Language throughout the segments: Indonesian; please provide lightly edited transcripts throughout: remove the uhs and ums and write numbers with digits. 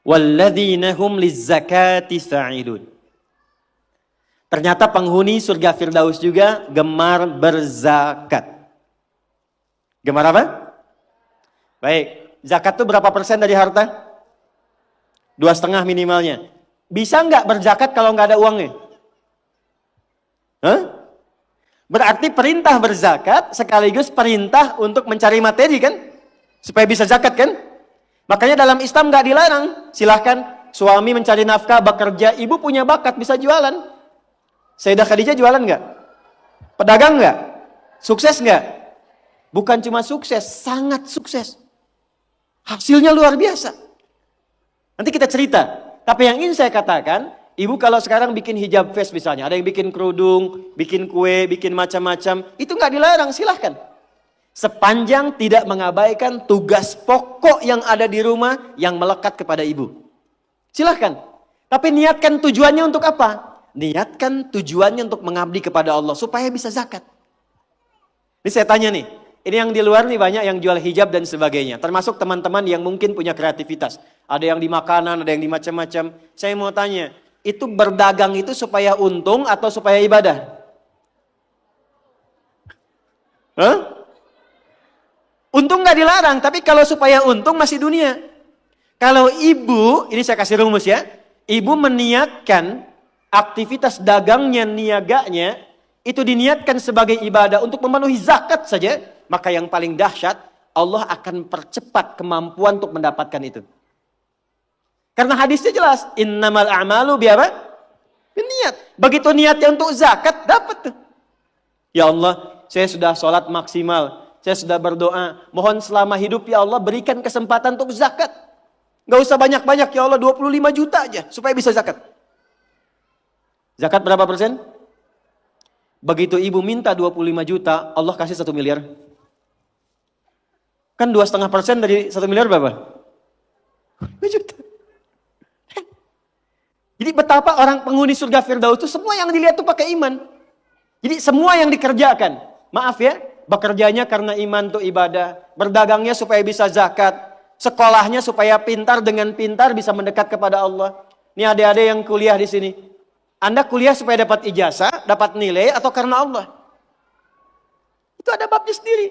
Walladzina hum lizzakati fa'ilun. Ternyata penghuni surga Firdaus juga gemar berzakat. Gemar apa? Baik, zakat itu berapa persen dari harta? 2,5 minimalnya. Bisa nggak berzakat kalau nggak ada uangnya? Hah? Berarti perintah berzakat sekaligus perintah untuk mencari materi kan? Supaya bisa zakat kan? Makanya dalam Islam nggak dilarang. Silahkan suami mencari nafkah, bekerja, ibu punya bakat bisa jualan. Sayyidah Khadijah jualan nggak? Pedagang nggak? Sukses nggak? Bukan cuma sukses, sangat sukses. Hasilnya luar biasa. Nanti kita cerita. Tapi yang ingin saya katakan, ibu kalau sekarang bikin hijab fest misalnya, ada yang bikin kerudung, bikin kue, bikin macam-macam, itu nggak dilarang, silahkan. Sepanjang tidak mengabaikan tugas pokok yang ada di rumah yang melekat kepada ibu. Silahkan. Tapi niatkan tujuannya untuk apa? Niatkan tujuannya untuk mengabdi kepada Allah supaya bisa zakat. Ini saya tanya nih, ini yang di luar nih banyak yang jual hijab dan sebagainya. Termasuk teman-teman yang mungkin punya kreativitas. Ada yang di makanan, ada yang di macam-macam. Saya mau tanya, itu berdagang itu supaya untung atau supaya ibadah? Hah? Untung nggak dilarang, tapi kalau supaya untung masih dunia. Kalau ibu, ini saya kasih rumus ya, ibu meniatkan aktivitas dagangnya, niaganya, itu diniatkan sebagai ibadah untuk memenuhi zakat saja, maka yang paling dahsyat, Allah akan percepat kemampuan untuk mendapatkan itu. Karena hadisnya jelas, innamal a'malu biapa? Niat. Begitu niatnya untuk zakat, dapat tuh. Ya Allah, saya sudah sholat maksimal, saya sudah berdoa, mohon selama hidup ya Allah berikan kesempatan untuk zakat. Gak usah banyak-banyak ya Allah, 25 juta aja supaya bisa zakat. Zakat berapa persen? Begitu ibu minta 25 juta, Allah kasih 1 miliar. Kan 2,5% dari 1 miliar berapa? 2 juta. Jadi betapa orang penghuni surga Firdaus itu semua yang dilihat itu pakai iman. Jadi semua yang dikerjakan, maaf ya, bekerjanya karena iman itu ibadah, berdagangnya supaya bisa zakat, sekolahnya supaya pintar, dengan pintar bisa mendekat kepada Allah. Ini adik-adik yang kuliah di sini. Anda kuliah supaya dapat ijazah, dapat nilai, atau karena Allah? Itu ada babnya sendiri.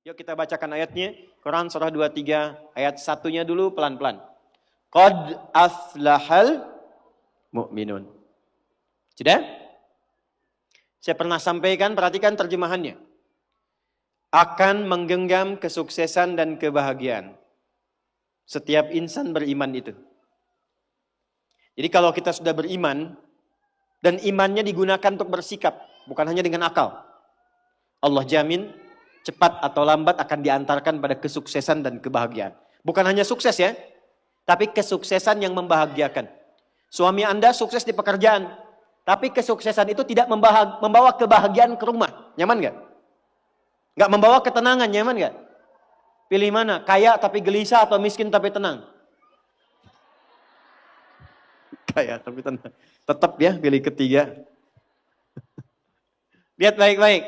Yuk kita bacakan ayatnya. Quran surah 23 ayat 1-nya dulu pelan-pelan. Qad aflahal mu'minun. Sudah? Saya pernah sampaikan, perhatikan terjemahannya. Akan menggenggam kesuksesan dan kebahagiaan. Setiap insan beriman itu. Jadi kalau kita sudah beriman, dan imannya digunakan untuk bersikap, bukan hanya dengan akal. Allah jamin, cepat atau lambat akan diantarkan pada kesuksesan dan kebahagiaan. Bukan hanya sukses ya, tapi kesuksesan yang membahagiakan. Suami Anda sukses di pekerjaan, tapi kesuksesan itu tidak membawa kebahagiaan ke rumah. Nyaman gak? Gak membawa ketenangan, nyaman gak? Pilih mana? Kaya tapi gelisah atau miskin tapi tenang? Kaya tapi tenang. Tetap ya pilih ketiga. Lihat baik-baik.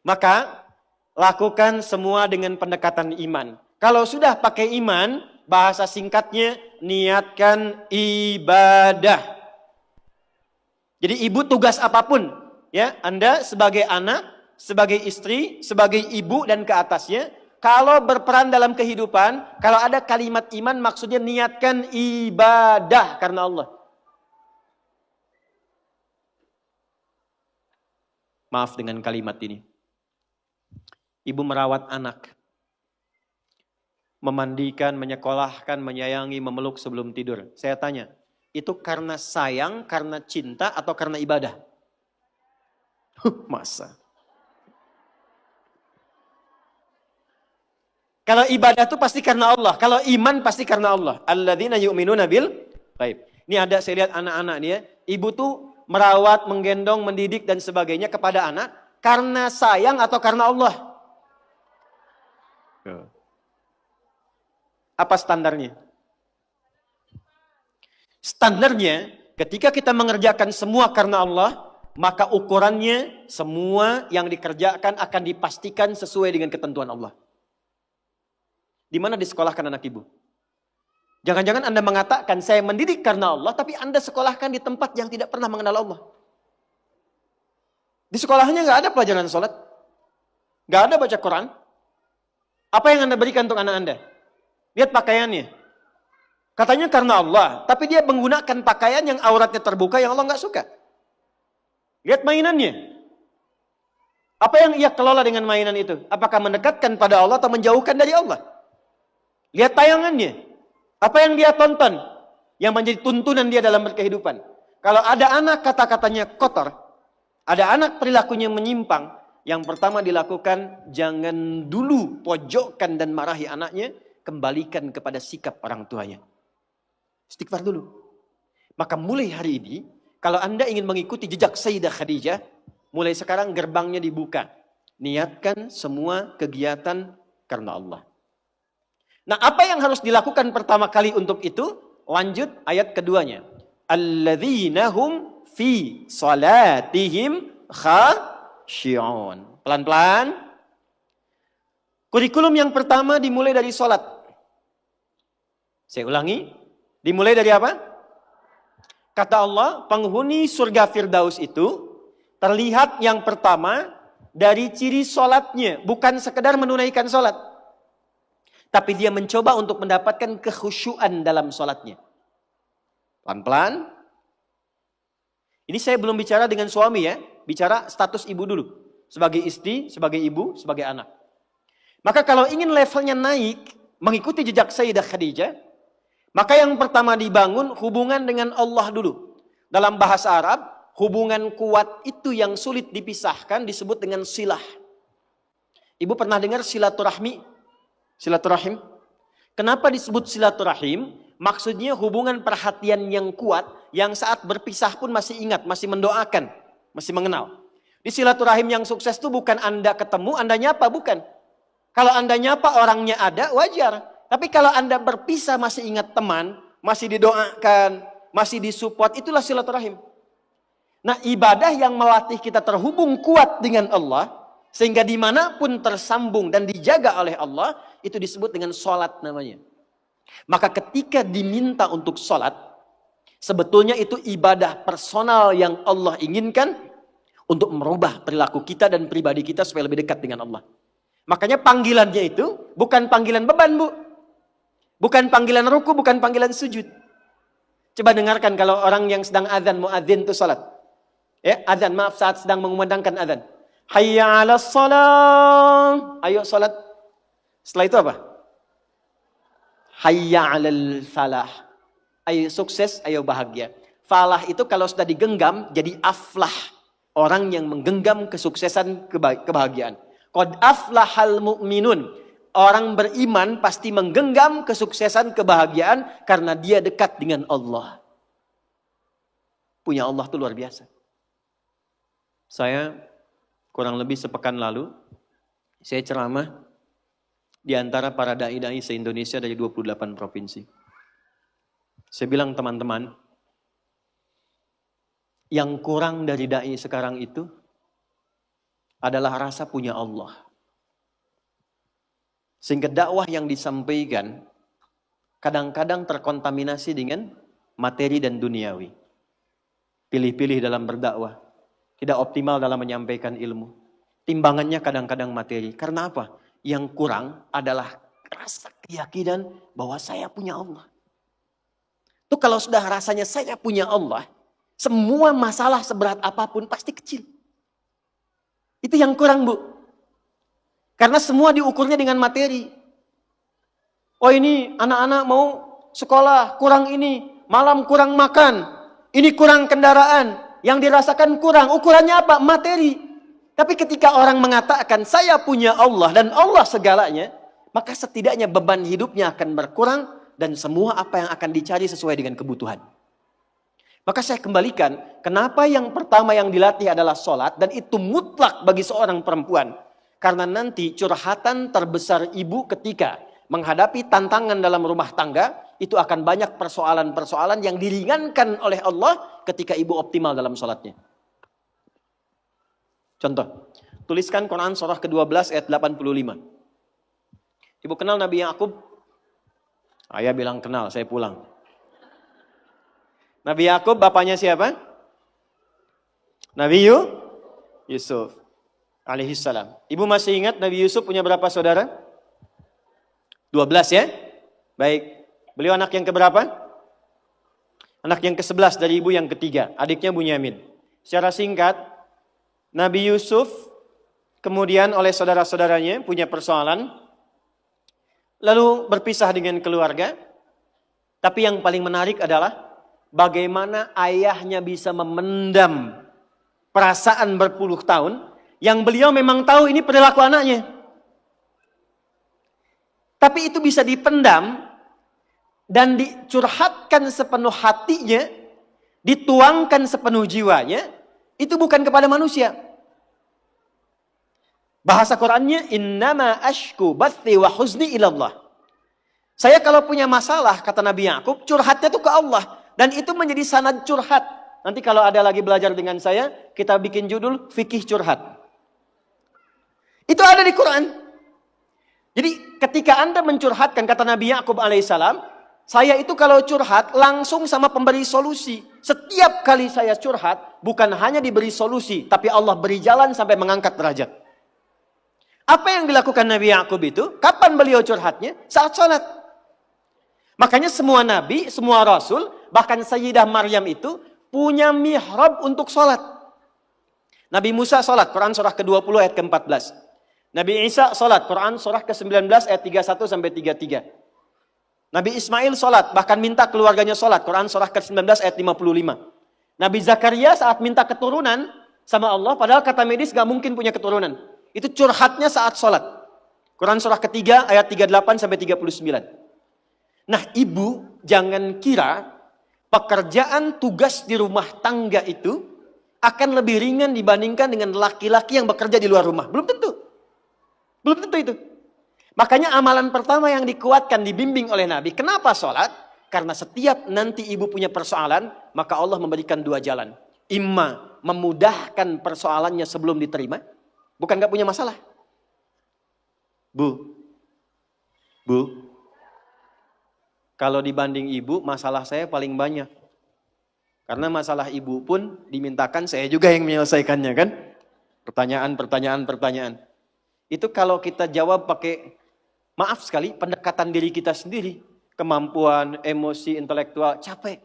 Maka lakukan semua dengan pendekatan iman. Kalau sudah pakai iman, bahasa singkatnya niatkan ibadah. Jadi ibu tugas apapun, ya, Anda sebagai anak, sebagai istri, sebagai ibu dan ke atasnya, kalau berperan dalam kehidupan, kalau ada kalimat iman maksudnya niatkan ibadah karena Allah. Maaf dengan kalimat ini. Ibu merawat anak. Memandikan, menyekolahkan, menyayangi, memeluk sebelum tidur. Saya tanya, itu karena sayang, karena cinta, atau karena ibadah? Masa? Kalau ibadah itu pasti karena Allah. Kalau iman pasti karena Allah. Alladzina yu'minuna bil ghaib. Ini ada saya lihat anak-anak nih ya. Ibu tuh merawat, menggendong, mendidik dan sebagainya kepada anak karena sayang atau karena Allah? Apa standarnya? Standarnya ketika kita mengerjakan semua karena Allah, maka ukurannya semua yang dikerjakan akan dipastikan sesuai dengan ketentuan Allah. Di mana disekolahkan anak ibu? Jangan-jangan Anda mengatakan saya mendidik karena Allah, tapi Anda sekolahkan di tempat yang tidak pernah mengenal Allah. Di sekolahnya nggak ada pelajaran sholat, nggak ada baca Quran. Apa yang Anda berikan untuk anak Anda? Lihat pakaiannya. Katanya karena Allah, tapi dia menggunakan pakaian yang auratnya terbuka yang Allah nggak suka. Lihat mainannya. Apa yang ia kelola dengan mainan itu? Apakah mendekatkan pada Allah atau menjauhkan dari Allah? Lihat tayangannya. Apa yang dia tonton? Yang menjadi tuntunan dia dalam berkehidupan. Kalau ada anak kata-katanya kotor, ada anak perilakunya menyimpang, yang pertama dilakukan, jangan dulu pojokkan dan marahi anaknya, kembalikan kepada sikap orang tuanya. Istighfar dulu. Maka mulai hari ini, kalau Anda ingin mengikuti jejak Sayyidah Khadijah, mulai sekarang gerbangnya dibuka. Niatkan semua kegiatan karena Allah. Nah, apa yang harus dilakukan pertama kali untuk itu? Lanjut ayat keduanya. Alladzina hum fi salatihim khashi'un. Pelan-pelan. Kurikulum yang pertama dimulai dari salat. Saya ulangi. Dimulai dari apa? Kata Allah, penghuni surga Firdaus itu terlihat yang pertama dari ciri salatnya, bukan sekedar menunaikan salat. Tapi dia mencoba untuk mendapatkan kekhusyuan dalam sholatnya. Pelan-pelan. Ini saya belum bicara dengan suami ya. Bicara status ibu dulu. Sebagai istri, sebagai ibu, sebagai anak. Maka kalau ingin levelnya naik, mengikuti jejak Sayyidah Khadijah, maka yang pertama dibangun hubungan dengan Allah dulu. Dalam bahasa Arab, hubungan kuat itu yang sulit dipisahkan disebut dengan silah. Ibu pernah dengar silaturahmi? Silaturahim. Kenapa disebut silaturahim? Maksudnya hubungan perhatian yang kuat, yang saat berpisah pun masih ingat, masih mendoakan, masih mengenal. Di silaturahim yang sukses itu bukan Anda ketemu, Anda nyapa, bukan. Kalau Anda nyapa orangnya ada, wajar. Tapi kalau Anda berpisah masih ingat teman, masih didoakan, masih disupport, itulah silaturahim. Nah, ibadah yang melatih kita terhubung kuat dengan Allah, sehingga dimanapun tersambung dan dijaga oleh Allah, itu disebut dengan sholat namanya. Maka ketika diminta untuk sholat, sebetulnya itu ibadah personal yang Allah inginkan untuk merubah perilaku kita dan pribadi kita supaya lebih dekat dengan Allah. Makanya panggilannya itu bukan panggilan beban, Bu. Bukan panggilan ruku, bukan panggilan sujud. Coba dengarkan kalau orang yang sedang azan, muadzin itu sholat. Ya, azan, maaf, saat sedang mengumandangkan azan. Hayya 'alas shalah. Ayo salat. Setelah itu apa? Hayya 'alal falah. Ayo sukses, ayo bahagia. Falah itu kalau sudah digenggam jadi aflah. Orang yang menggenggam kesuksesan, kebahagiaan. Qad aflahal mu'minun. Orang beriman pasti menggenggam kesuksesan, kebahagiaan karena dia dekat dengan Allah. Punya Allah itu luar biasa. Saya kurang lebih sepekan lalu, saya ceramah di antara para dai-dai se-Indonesia dari 28 provinsi. Saya bilang teman-teman, yang kurang dari dai sekarang itu adalah rasa punya Allah. Sehingga dakwah yang disampaikan kadang-kadang terkontaminasi dengan materi dan duniawi. Pilih-pilih dalam berdakwah. Tidak optimal dalam menyampaikan ilmu. Timbangannya kadang-kadang materi. Karena apa? Yang kurang adalah rasa keyakinan bahwa saya punya Allah. Itu kalau sudah rasanya saya punya Allah, semua masalah seberat apapun pasti kecil. Itu yang kurang, Bu. Karena semua diukurnya dengan materi. Oh, ini anak-anak mau sekolah, kurang ini. Malam kurang makan. Ini kurang kendaraan. Yang dirasakan kurang. Ukurannya apa? Materi. Tapi ketika orang mengatakan saya punya Allah dan Allah segalanya, maka setidaknya beban hidupnya akan berkurang dan semua apa yang akan dicari sesuai dengan kebutuhan. Maka saya kembalikan, kenapa yang pertama yang dilatih adalah sholat dan itu mutlak bagi seorang perempuan. Karena nanti curhatan terbesar ibu ketika menghadapi tantangan dalam rumah tangga, itu akan banyak persoalan-persoalan yang diringankan oleh Allah ketika ibu optimal dalam sholatnya. Contoh, tuliskan Quran surah ke-12 ayat 85. Ibu kenal Nabi Yakub? Ayah bilang kenal, saya pulang. Nabi Yakub bapaknya siapa? Nabi Yusuf alaihissalam. Ibu masih ingat Nabi Yusuf punya berapa saudara? 12 ya? Baik. Beliau anak yang keberapa? Anak yang ke-11 dari ibu yang ketiga. Adiknya Bunyamin. Secara singkat, Nabi Yusuf kemudian oleh saudara-saudaranya punya persoalan. Lalu berpisah dengan keluarga. Tapi yang paling menarik adalah bagaimana ayahnya bisa memendam perasaan berpuluh tahun yang beliau memang tahu ini perilaku anaknya. Tapi itu bisa dipendam dan dicurhatkan sepenuh hatinya, dituangkan sepenuh jiwanya, itu bukan kepada manusia. Bahasa Qur'annya, innama ashku bathi wa huzni ilallah. Saya kalau punya masalah, kata Nabi Yakub, curhatnya itu ke Allah. Dan itu menjadi sanad curhat. Nanti kalau ada lagi belajar dengan saya, kita bikin judul fikih curhat. Itu ada di Quran. Jadi ketika Anda mencurhatkan, kata Nabi Yakub alaihissalam, saya itu kalau curhat langsung sama pemberi solusi. Setiap kali saya curhat, bukan hanya diberi solusi, tapi Allah beri jalan sampai mengangkat derajat. Apa yang dilakukan Nabi Yakub itu? Kapan beliau curhatnya? Saat sholat. Makanya semua nabi, semua rasul, bahkan Sayyidah Maryam itu punya mihrab untuk sholat. Nabi Musa sholat, Quran surah ke-20 ayat ke-14. Nabi Isa sholat, Quran surah ke-19 ayat 31 sampai 33. Nabi Ismail sholat, bahkan minta keluarganya sholat, Quran surah ke-19 ayat 55. Nabi Zakaria saat minta keturunan sama Allah, padahal kata medis gak mungkin punya keturunan. Itu curhatnya saat sholat. Quran surah ketiga ayat 38 sampai 39. Nah ibu jangan kira pekerjaan tugas di rumah tangga itu akan lebih ringan dibandingkan dengan laki-laki yang bekerja di luar rumah. Belum tentu. Belum tentu itu. Makanya amalan pertama yang dikuatkan, dibimbing oleh Nabi. Kenapa sholat? Karena setiap nanti ibu punya persoalan, maka Allah memberikan dua jalan. Imma memudahkan persoalannya sebelum diterima. Bukan gak punya masalah. Bu. Kalau dibanding ibu, masalah saya paling banyak. Karena masalah ibu pun dimintakan saya juga yang menyelesaikannya kan. Pertanyaan. Itu kalau kita jawab pakai, maaf sekali, pendekatan diri kita sendiri. Kemampuan, emosi, intelektual, capek.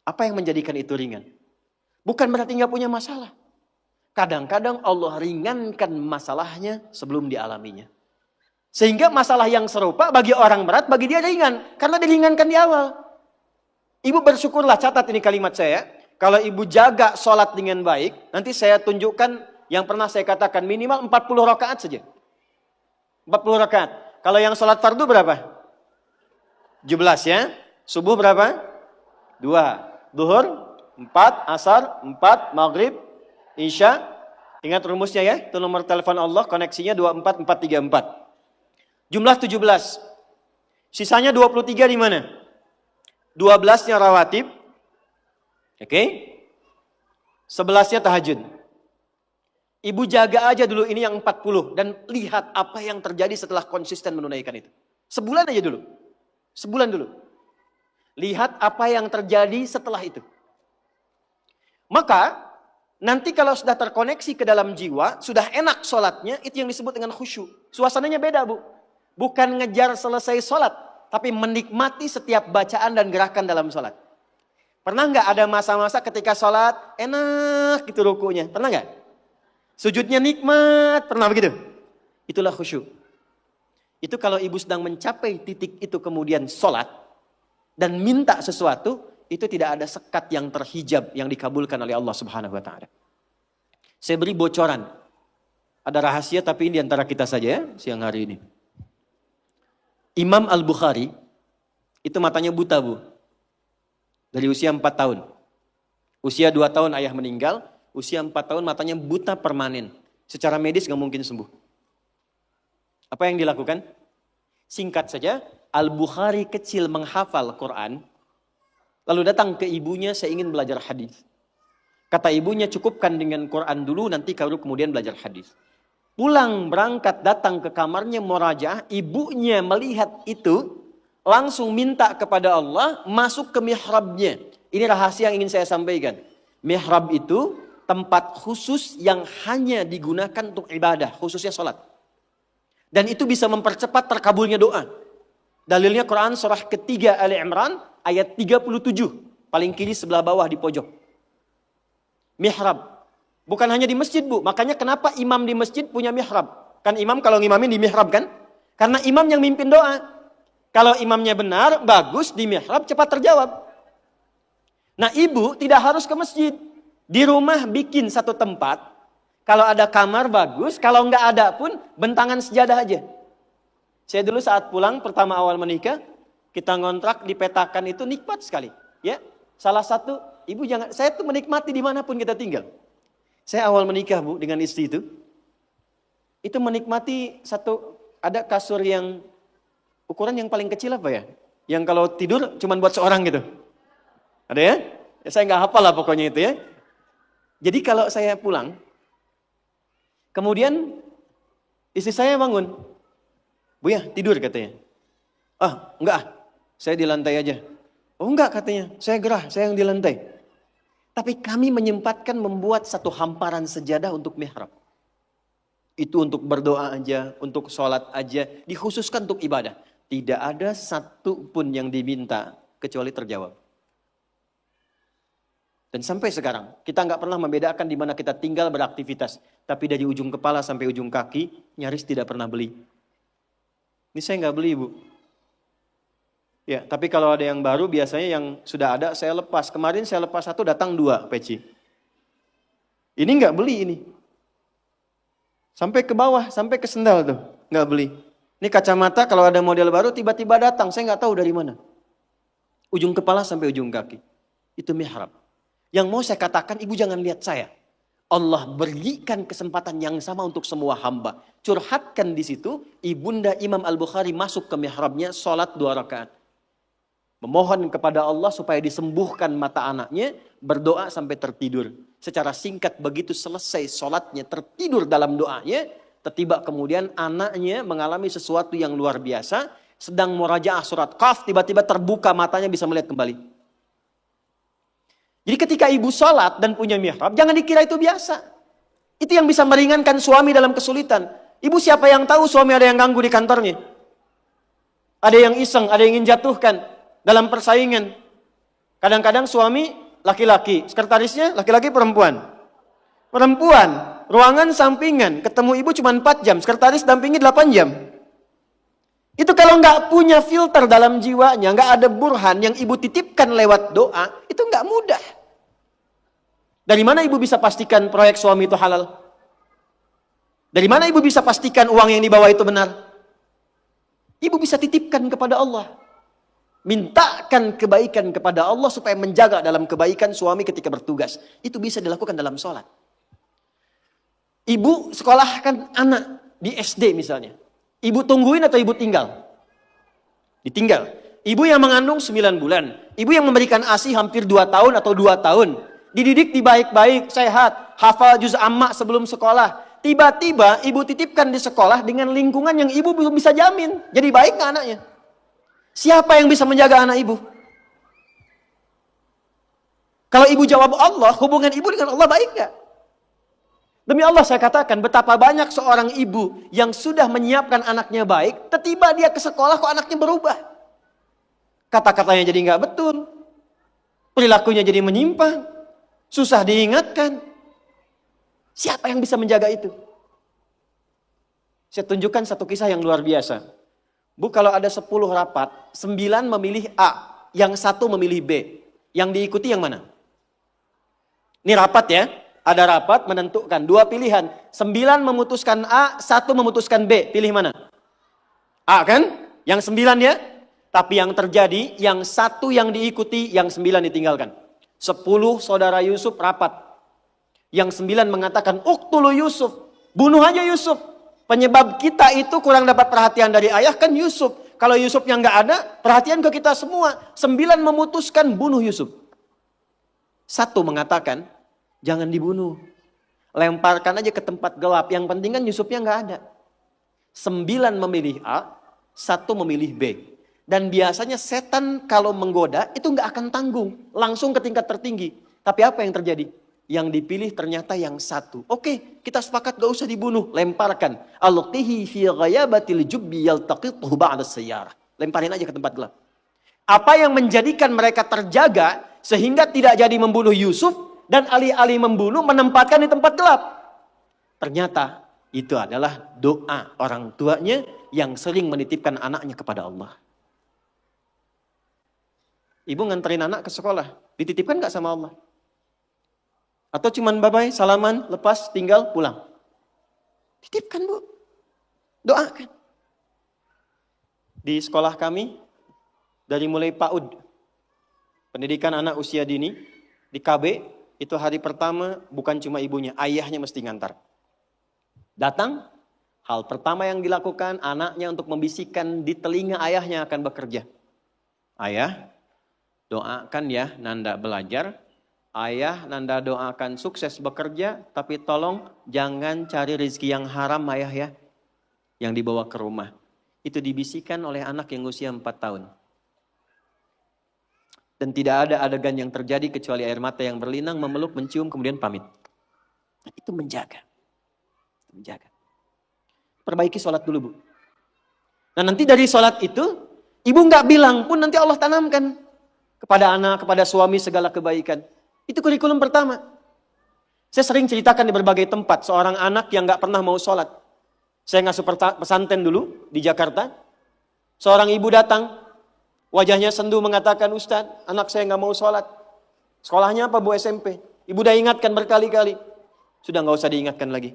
Apa yang menjadikan itu ringan? Bukan berarti gak punya masalah. Kadang-kadang Allah ringankan masalahnya sebelum dialaminya. Sehingga masalah yang serupa bagi orang berat, bagi dia ringan. Karena diringankan di awal. Ibu bersyukurlah, catat ini kalimat saya. Kalau ibu jaga sholat dengan baik, nanti saya tunjukkan yang pernah saya katakan minimal 40 rakaat saja. 40 rakaat. Kalau yang sholat fardu berapa? 17 ya. Subuh berapa? 2. Duhur 4, asar 4, maghrib, isya. Ingat rumusnya ya. Itu nomor telepon Allah, koneksinya 24434. Jumlah 17. Sisanya 23 di mana? 12-nya rawatib. Oke. 11-nya tahajud. Ibu jaga aja dulu ini yang 40 dan lihat apa yang terjadi setelah konsisten menunaikan itu. Sebulan aja dulu. Sebulan dulu. Lihat apa yang terjadi setelah itu. Maka nanti kalau sudah terkoneksi ke dalam jiwa, sudah enak sholatnya, itu yang disebut dengan khusyuk. Suasananya beda bu. Bukan ngejar selesai sholat, tapi menikmati setiap bacaan dan gerakan dalam sholat. Pernah nggak ada masa-masa ketika sholat enak gitu rukunya? Pernah nggak? Sujudnya nikmat, pernah begitu? Itulah khusyuk. Itu kalau ibu sedang mencapai titik itu kemudian sholat dan minta sesuatu, itu tidak ada sekat yang terhijab yang dikabulkan oleh Allah Subhanahu wa taala. Saya beri bocoran. Ada rahasia tapi ini di antara kita saja ya, siang hari ini. Imam Al-Bukhari itu matanya buta, Bu. Dari usia 4 tahun. Usia 2 tahun ayah meninggal, usia 4 tahun matanya buta permanen. Secara medis gak mungkin sembuh. Apa yang dilakukan? Singkat saja, Al-Bukhari kecil menghafal Quran, lalu datang ke ibunya, saya ingin belajar hadis. Kata ibunya, cukupkan dengan Quran dulu, nanti baru kemudian belajar hadis. Pulang berangkat datang ke kamarnya murajaah, ibunya melihat itu, langsung minta kepada Allah masuk ke mihrabnya. Ini rahasia yang ingin saya sampaikan. Mihrab itu tempat khusus yang hanya digunakan untuk ibadah, khususnya sholat. Dan itu bisa mempercepat terkabulnya doa. Dalilnya Quran surah ketiga Ali Imran ayat 37. Paling kiri sebelah bawah di pojok. Mihrab. Bukan hanya di masjid, Bu. Makanya kenapa imam di masjid punya mihrab? Kan imam kalau ngimamin di mihrab kan? Karena imam yang mimpin doa. Kalau imamnya benar, bagus, di mihrab cepat terjawab. Nah, ibu tidak harus ke masjid. Di rumah bikin satu tempat. Kalau ada kamar bagus, kalau nggak ada pun bentangan sejadah aja. Saya dulu saat pulang pertama awal menikah, kita ngontrak dipetakan itu nikmat sekali. Ya, salah satu ibu jangan, saya tuh menikmati dimanapun kita tinggal. Saya awal menikah, Bu, dengan istri itu menikmati ada kasur yang ukuran yang paling kecil apa ya? Yang kalau tidur cuma buat seorang gitu. Ada ya? Saya nggak hafal lah pokoknya itu ya. Jadi kalau saya pulang, kemudian istri saya bangun. Bu ya, tidur katanya. Enggak, saya di lantai aja. Oh enggak katanya, saya gerah, saya yang di lantai. Tapi kami menyempatkan membuat satu hamparan sejadah untuk mihrab. Itu untuk berdoa aja, untuk sholat aja, dikhususkan untuk ibadah. Tidak ada satu pun yang diminta, kecuali terjawab. Dan sampai sekarang, kita nggak pernah membedakan di mana kita tinggal beraktivitas. Tapi dari ujung kepala sampai ujung kaki, nyaris tidak pernah beli. Ini saya nggak beli, Bu. Ya, tapi kalau ada yang baru, biasanya yang sudah ada saya lepas. Kemarin saya lepas 1, datang 2 peci. Ini nggak beli ini. Sampai ke bawah, sampai ke sendal tuh, nggak beli. Ini kacamata kalau ada model baru tiba-tiba datang, saya nggak tahu dari mana. Ujung kepala sampai ujung kaki. Itu mihrab. Yang mau saya katakan, ibu jangan lihat saya. Allah berikan kesempatan yang sama untuk semua hamba. Curhatkan di situ, ibunda Imam Al-Bukhari masuk ke mihrabnya, sholat 2 rakaat. Memohon kepada Allah supaya disembuhkan mata anaknya, berdoa sampai tertidur. Secara singkat begitu selesai sholatnya, tertidur dalam doanya, tiba kemudian anaknya mengalami sesuatu yang luar biasa, sedang murajaah surat Qaf, tiba-tiba terbuka matanya bisa melihat kembali. Jadi ketika ibu sholat dan punya mihrab, jangan dikira itu biasa. Itu yang bisa meringankan suami dalam kesulitan. Ibu siapa yang tahu suami ada yang ganggu di kantornya? Ada yang iseng, ada yang ingin jatuhkan dalam persaingan. Kadang-kadang suami laki-laki, sekretarisnya laki-laki perempuan. Perempuan, ruangan sampingan, ketemu ibu cuma 4 jam, sekretaris dampingi 8 jam. Itu kalau nggak punya filter dalam jiwanya, nggak ada burhan yang ibu titipkan lewat doa, itu nggak mudah. Dari mana ibu bisa pastikan proyek suami itu halal? Dari mana ibu bisa pastikan uang yang dibawa itu benar? Ibu bisa titipkan kepada Allah. Mintakan kebaikan kepada Allah supaya menjaga dalam kebaikan suami ketika bertugas. Itu bisa dilakukan dalam sholat. Ibu sekolahkan anak di SD misalnya. Ibu tungguin atau ibu tinggal? Ditinggal. Ibu yang mengandung 9 bulan. Ibu yang memberikan ASI hampir 2 tahun atau 2 tahun. Dididik di baik-baik, sehat, hafal juz amma sebelum sekolah. Tiba-tiba ibu titipkan di sekolah dengan lingkungan yang ibu belum bisa jamin. Jadi baik gak anaknya? Siapa yang bisa menjaga anak ibu? Kalau ibu jawab Allah, hubungan ibu dengan Allah baik gak? Demi Allah saya katakan, betapa banyak seorang ibu yang sudah menyiapkan anaknya baik, tiba dia ke sekolah kok anaknya berubah. Kata-katanya jadi gak betul. Perilakunya jadi menyimpang. Susah diingatkan. Siapa yang bisa menjaga itu? Saya tunjukkan satu kisah yang luar biasa. Bu, kalau ada 10 rapat, 9 memilih A, yang 1 memilih B. Yang diikuti yang mana? Ini rapat ya. Ada rapat menentukan 2 pilihan. 9 memutuskan A, 1 memutuskan B. Pilih mana? A kan? Yang 9 ya. Tapi yang terjadi, yang 1 yang diikuti, yang 9 ditinggalkan. 10 saudara Yusuf rapat. Yang 9 mengatakan, uqtulu Yusuf. Bunuh aja Yusuf. Penyebab kita itu kurang dapat perhatian dari ayah kan Yusuf. Kalau Yusufnya nggak ada, perhatian ke kita semua. 9 memutuskan bunuh Yusuf. 1 mengatakan, Jangan dibunuh. Lemparkan aja ke tempat gelap. Yang penting kan Yusufnya nggak ada. 9 memilih A, 1 memilih B. Dan biasanya setan kalau menggoda itu nggak akan tanggung. Langsung ke tingkat tertinggi. Tapi apa yang terjadi? Yang dipilih ternyata yang 1. Oke, kita sepakat gak usah dibunuh. Lemparkan. Alqihi fi ghayabatil jubbi yaltaqituhu ba'da sayyarah. Lemparin aja ke tempat gelap. Apa yang menjadikan mereka terjaga sehingga tidak jadi membunuh Yusuf dan alih-alih membunuh menempatkan di tempat gelap. Ternyata itu adalah doa orang tuanya yang sering menitipkan anaknya kepada Allah. Ibu nganterin anak ke sekolah, dititipkan gak sama Allah? Atau cuman bye-bye, salaman, lepas, tinggal, pulang? Titipkan, Bu. Doakan. Di sekolah kami, dari mulai PAUD, pendidikan anak usia dini, di KB, itu hari pertama bukan cuma ibunya, ayahnya mesti ngantar. Datang, hal pertama yang dilakukan anaknya untuk membisikkan di telinga ayahnya akan bekerja. Ayah, doakan ya Nanda belajar. Ayah, Nanda doakan sukses bekerja, tapi tolong jangan cari rezeki yang haram ayah ya. Yang dibawa ke rumah. Itu dibisikkan oleh anak yang usia 4 tahun. Dan tidak ada adegan yang terjadi kecuali air mata yang berlinang, memeluk, mencium, kemudian pamit. Itu menjaga. Menjaga. Perbaiki sholat dulu, Bu. Nah nanti dari sholat itu, ibu nggak bilang pun nanti Allah tanamkan kepada anak, kepada suami segala kebaikan. Itu kurikulum pertama. Saya sering ceritakan di berbagai tempat, seorang anak yang nggak pernah mau sholat. Saya ngasuh pesantren dulu di Jakarta. Seorang ibu datang, wajahnya sendu mengatakan, Ustadz, anak saya nggak mau sholat. Sekolahnya apa, Bu? SMP. Ibu udah ingatkan berkali-kali. Sudah nggak usah diingatkan lagi.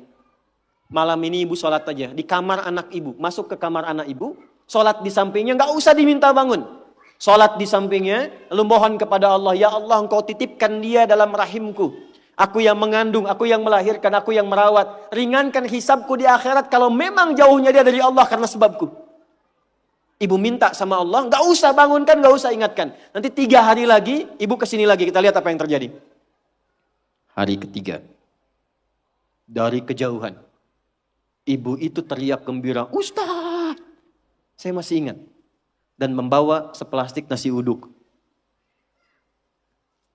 Malam ini ibu sholat aja di kamar anak ibu. Masuk ke kamar anak ibu, sholat di sampingnya, nggak usah diminta bangun. Sholat di sampingnya, lalu mohon kepada Allah, ya Allah engkau titipkan dia dalam rahimku. Aku yang mengandung, aku yang melahirkan, aku yang merawat. Ringankan hisabku di akhirat kalau memang jauhnya dia dari Allah karena sebabku. Ibu minta sama Allah, gak usah bangunkan, gak usah ingatkan. Nanti 3 hari lagi, ibu kesini lagi, kita lihat apa yang terjadi. Hari ketiga, dari kejauhan, ibu itu teriak gembira, Ustaz, saya masih ingat. Dan membawa seplastik nasi uduk.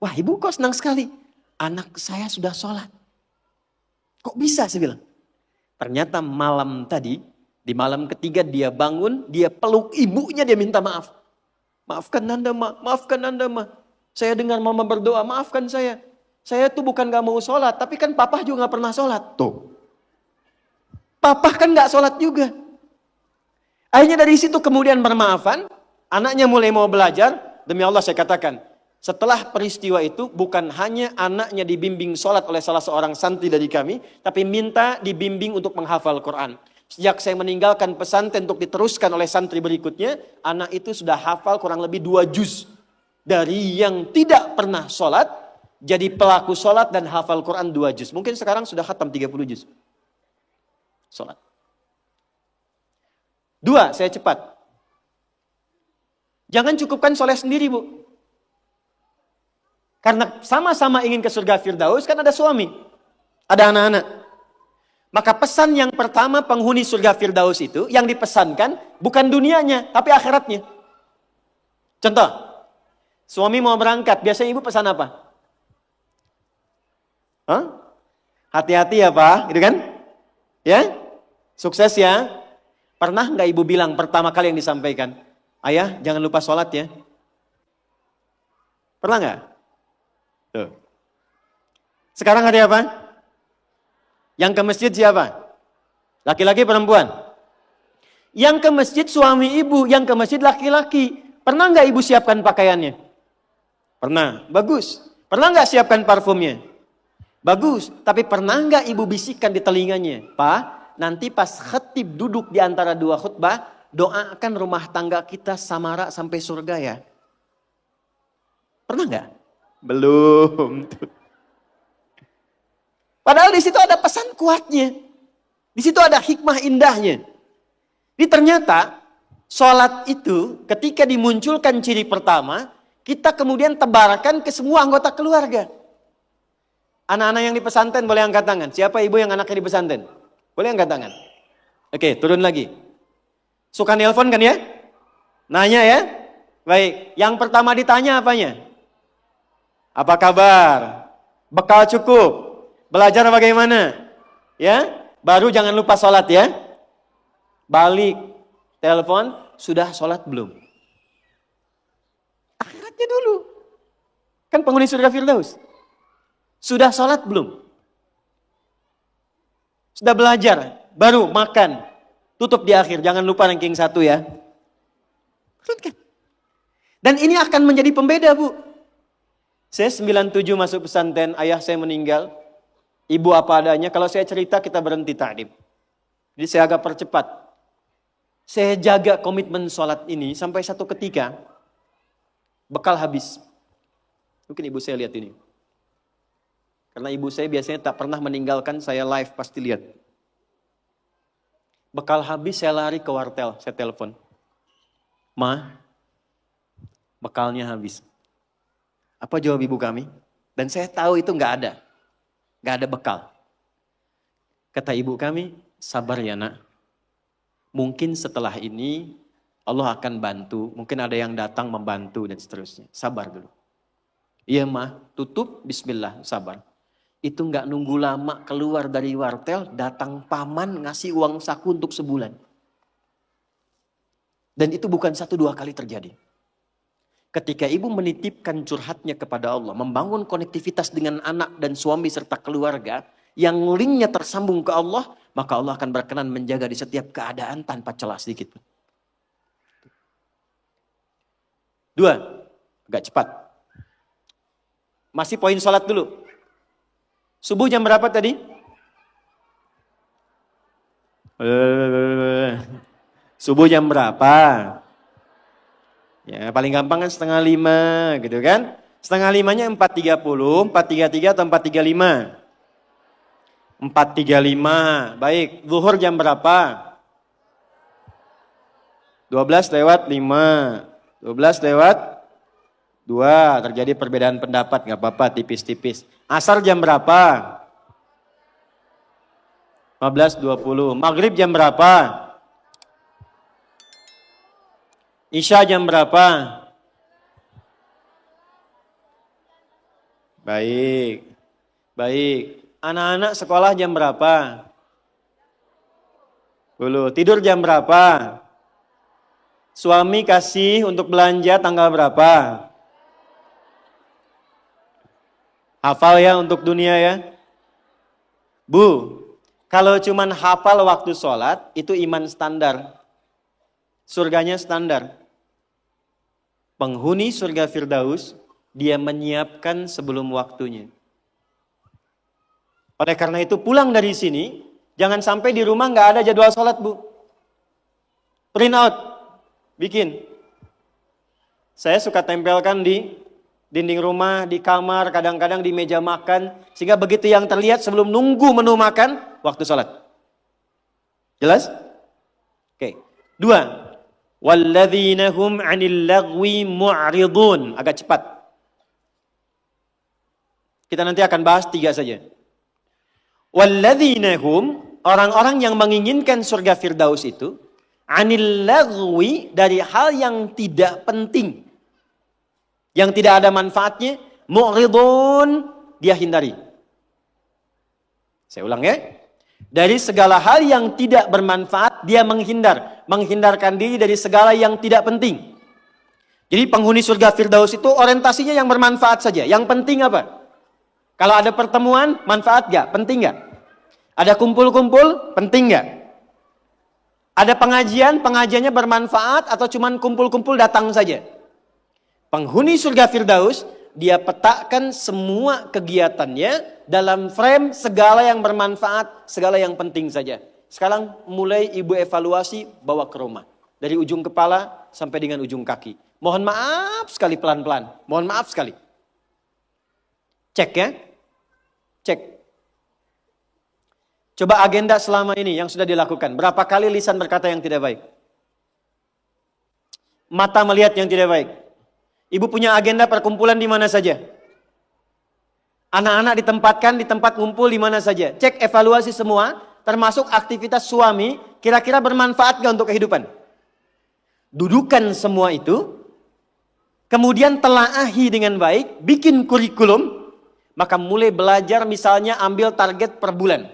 Wah, ibu kok senang sekali. Anak saya sudah sholat. Kok bisa, saya bilang. Ternyata malam tadi, di malam ketiga dia bangun, dia peluk ibunya, dia minta maaf. Maafkan Nanda, Ma. Maafkan Nanda, Ma. Saya dengar mama berdoa, maafkan saya. Saya tuh bukan gak mau sholat, tapi kan papa juga gak pernah sholat. Tuh. Papa kan gak sholat juga. Akhirnya dari situ kemudian bermaafan, anaknya mulai mau belajar. Demi Allah saya katakan, setelah peristiwa itu bukan hanya anaknya dibimbing sholat oleh salah seorang santri dari kami, tapi minta dibimbing untuk menghafal Quran. Sejak saya meninggalkan pesantren untuk diteruskan oleh santri berikutnya, anak itu sudah hafal kurang lebih 2 juz. Dari yang tidak pernah sholat, jadi pelaku sholat dan hafal Quran 2 juz. Mungkin sekarang sudah khatam 30 juz. Sholat. 2, saya cepat. Jangan cukupkan soleh sendiri, Bu. Karena sama-sama ingin ke surga Firdaus, kan ada suami. Ada anak-anak. Maka pesan yang pertama penghuni surga Firdaus itu, yang dipesankan bukan dunianya, tapi akhiratnya. Contoh, suami mau berangkat, biasanya ibu pesan apa? Hah? Hati-hati ya Pak, gitu kan? Ya? Sukses ya. Pernah nggak ibu bilang pertama kali yang disampaikan, ayah jangan lupa sholat ya? Pernah nggak? Tuh. Sekarang hari apa? Yang ke masjid siapa? Laki-laki perempuan? Yang ke masjid suami ibu, yang ke masjid laki-laki. Pernah nggak ibu siapkan pakaiannya? Pernah, bagus. Pernah nggak siapkan parfumnya? Bagus. Tapi pernah nggak ibu bisikkan di telinganya, Pak? Nanti pas khatib duduk di antara 2 khutbah, doakan rumah tangga kita samara sampai surga ya. Pernah nggak? Belum. Padahal di situ ada pesan kuatnya. Di situ ada hikmah indahnya. Jadi ternyata sholat itu ketika dimunculkan ciri pertama, kita kemudian tebarkan ke semua anggota keluarga. Anak-anak yang di pesantren boleh angkat tangan. Siapa ibu yang anaknya di pesantren? Boleh angkat tangan. Oke, turun lagi. Suka nelpon kan ya? Nanya ya? Baik, yang pertama ditanya apanya? Apa kabar? Bekal cukup? Belajar bagaimana? Ya? Baru jangan lupa sholat ya. Balik, telepon, sudah sholat belum? Akhiratnya dulu. Kan penghuni surga Firdaus. Sudah sholat belum? Sudah belajar, baru makan. Tutup di akhir, jangan lupa ranking 1 ya. Dan ini akan menjadi pembeda, Bu. Saya 97 masuk pesantren, ayah saya meninggal. Ibu apa adanya, kalau saya cerita kita berhenti ta'lim. Jadi saya agak percepat. Saya jaga komitmen sholat ini sampai satu ketika bekal habis. Mungkin ibu saya lihat ini. Karena ibu saya biasanya tak pernah meninggalkan saya live, pasti lihat. Bekal habis, saya lari ke wartel, saya telepon. Ma, bekalnya habis. Apa jawab ibu kami? Dan saya tahu itu nggak ada bekal. Kata ibu kami, sabar ya nak. Mungkin setelah ini Allah akan bantu, mungkin ada yang datang membantu dan seterusnya. Sabar dulu. Iya mah, tutup, bismillah, sabar. Itu nggak nunggu lama keluar dari wartel, datang paman ngasih uang saku untuk sebulan. Dan itu bukan 1-2 kali terjadi. Ketika ibu menitipkan curhatnya kepada Allah, membangun konektivitas dengan anak dan suami serta keluarga, yang linknya tersambung ke Allah, maka Allah akan berkenan menjaga di setiap keadaan tanpa celah sedikit. 2, agak cepat. Masih poin sholat dulu. Subuh jam berapa tadi? Subuh jam berapa? Ya paling gampang kan 4:30 gitu kan. 4:30-nya 4:30, 4:33 atau 4:35? 4:35. Baik, zuhur jam berapa? 12:05. 12:02. Terjadi perbedaan pendapat, gak apa-apa, tipis-tipis. Asar jam berapa? 15:20. Maghrib jam berapa? Isya jam berapa? Baik. Baik. Anak-anak sekolah jam berapa? 10. Tidur jam berapa? Suami kasih untuk belanja tanggal berapa? Hafal ya untuk dunia ya. Bu, kalau cuman hafal waktu sholat, itu iman standar. Surganya standar. Penghuni surga Firdaus, dia menyiapkan sebelum waktunya. Oleh karena itu pulang dari sini, jangan sampai di rumah nggak ada jadwal sholat, Bu. Print out, bikin. Saya suka tempelkan di dinding rumah, di kamar, kadang-kadang di meja makan. Sehingga begitu yang terlihat sebelum nunggu menu makan, waktu sholat. Jelas? Oke. 2. Walladzina hum 'anil lagwi mu'ridun. Agak cepat. Kita nanti akan bahas 3 saja. Walladzina hum, orang-orang yang menginginkan surga Firdaus itu, 'anil lagwi, dari hal yang tidak penting, yang tidak ada manfaatnya, mu'ridun, dia hindari. Saya ulang ya. Dari segala hal yang tidak bermanfaat, dia menghindar. Menghindarkan diri dari segala yang tidak penting. Jadi penghuni surga Firdaus itu orientasinya yang bermanfaat saja. Yang penting apa? Kalau ada pertemuan, manfaat gak? Penting gak? Ada kumpul-kumpul, penting gak? Ada pengajian, pengajiannya bermanfaat atau cuman kumpul-kumpul datang saja? Penghuni surga Firdaus, dia petakkan semua kegiatannya dalam frame segala yang bermanfaat, segala yang penting saja. Sekarang mulai ibu evaluasi, bawa ke rumah. Dari ujung kepala sampai dengan ujung kaki. Mohon maaf sekali pelan-pelan. Mohon maaf sekali. Cek ya. Cek. Coba agenda selama ini yang sudah dilakukan. Berapa kali lisan berkata yang tidak baik? Mata melihat yang tidak baik. Ibu punya agenda perkumpulan di mana saja? Anak-anak ditempatkan di tempat ngumpul di mana saja. Cek evaluasi semua, termasuk aktivitas suami, kira-kira bermanfaat gak untuk kehidupan? Dudukan semua itu, kemudian telaahi dengan baik, bikin kurikulum, maka mulai belajar misalnya ambil target per bulan.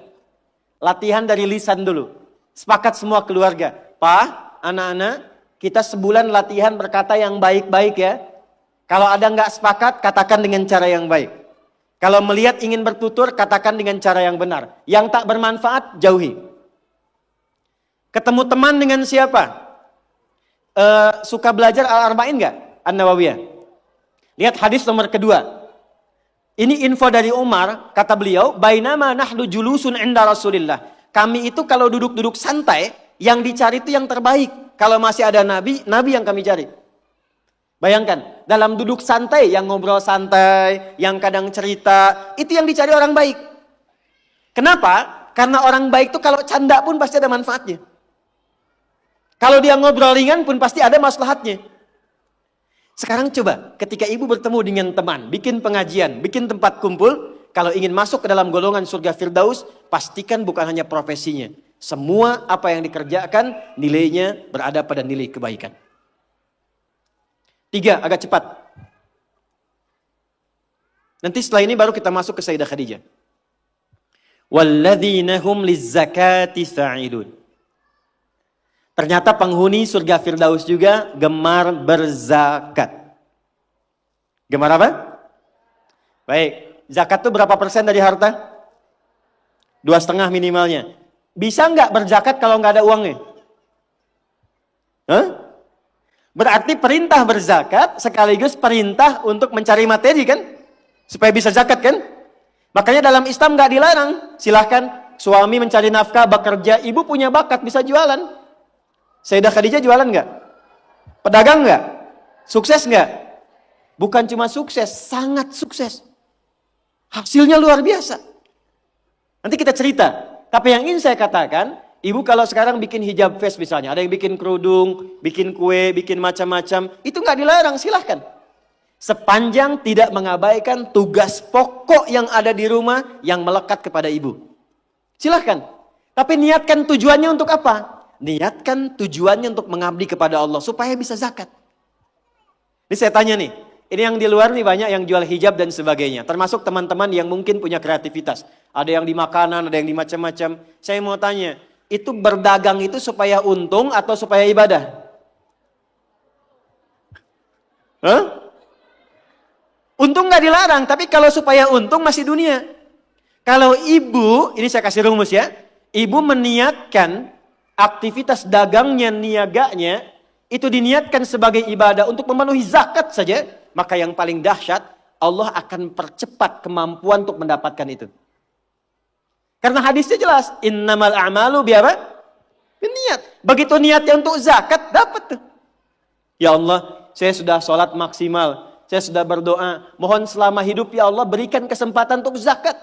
Latihan dari lisan dulu. Sepakat semua keluarga. Pak, anak-anak, kita sebulan latihan berkata yang baik-baik ya. Kalau ada nggak sepakat, katakan dengan cara yang baik. Kalau melihat ingin bertutur, katakan dengan cara yang benar. Yang tak bermanfaat, jauhi. Ketemu teman dengan siapa? Suka belajar Al-Arba'in nggak? An-Nawawiyah. Lihat hadis nomor kedua. Ini info dari Umar, kata beliau, bainama nahnu julusun inda Rasulillah. Kami itu kalau duduk-duduk santai, yang dicari itu yang terbaik. Kalau masih ada nabi, nabi yang kami cari. Bayangkan, dalam duduk santai, yang ngobrol santai, yang kadang cerita, itu yang dicari orang baik. Kenapa? Karena orang baik itu kalau canda pun pasti ada manfaatnya. Kalau dia ngobrol ringan pun pasti ada maslahatnya. Sekarang coba, ketika ibu bertemu dengan teman, bikin pengajian, bikin tempat kumpul, kalau ingin masuk ke dalam golongan surga Firdaus, pastikan bukan hanya profesinya. Semua apa yang dikerjakan, nilainya berada pada nilai kebaikan. 3, agak cepat. Nanti setelah ini baru kita masuk ke Sayyidah Khadijah. Walladzina hum lizzakati fa'ilun. Ternyata penghuni surga Firdaus juga gemar berzakat. Gemar apa? Baik, zakat itu berapa persen dari harta? 2,5 minimalnya. Bisa nggak berzakat kalau nggak ada uangnya? Hah? Berarti perintah berzakat sekaligus perintah untuk mencari materi kan? Supaya bisa zakat kan? Makanya dalam Islam nggak dilarang. Silahkan suami mencari nafkah, bekerja, ibu punya bakat bisa jualan. Sayyidah Khadijah jualan nggak? Pedagang nggak? Sukses nggak? Bukan cuma sukses, sangat sukses. Hasilnya luar biasa. Nanti kita cerita. Tapi yang ingin saya katakan, ibu kalau sekarang bikin hijab face misalnya, ada yang bikin kerudung, bikin kue, bikin macam-macam, itu nggak dilarang, silahkan. Sepanjang tidak mengabaikan tugas pokok yang ada di rumah yang melekat kepada ibu. Silahkan. Tapi niatkan tujuannya untuk apa? Niatkan tujuannya untuk mengabdi kepada Allah supaya bisa zakat. Ini saya tanya nih, ini yang di luar nih banyak yang jual hijab dan sebagainya. Termasuk teman-teman yang mungkin punya kreativitas. Ada yang di makanan, ada yang di macam-macam. Saya mau tanya, itu berdagang itu supaya untung atau supaya ibadah? Hah? Untung nggak dilarang, tapi kalau supaya untung masih dunia. Kalau ibu, ini saya kasih rumus ya. Ibu meniatkan aktivitas dagangnya, niaganya, itu diniatkan sebagai ibadah untuk memenuhi zakat saja, maka yang paling dahsyat, Allah akan percepat kemampuan untuk mendapatkan itu. Karena hadisnya jelas, innamal a'malu biapa? Niat. Begitu niatnya untuk zakat, dapat tuh. Ya Allah, saya sudah sholat maksimal, saya sudah berdoa, mohon selama hidup ya Allah berikan kesempatan untuk zakat.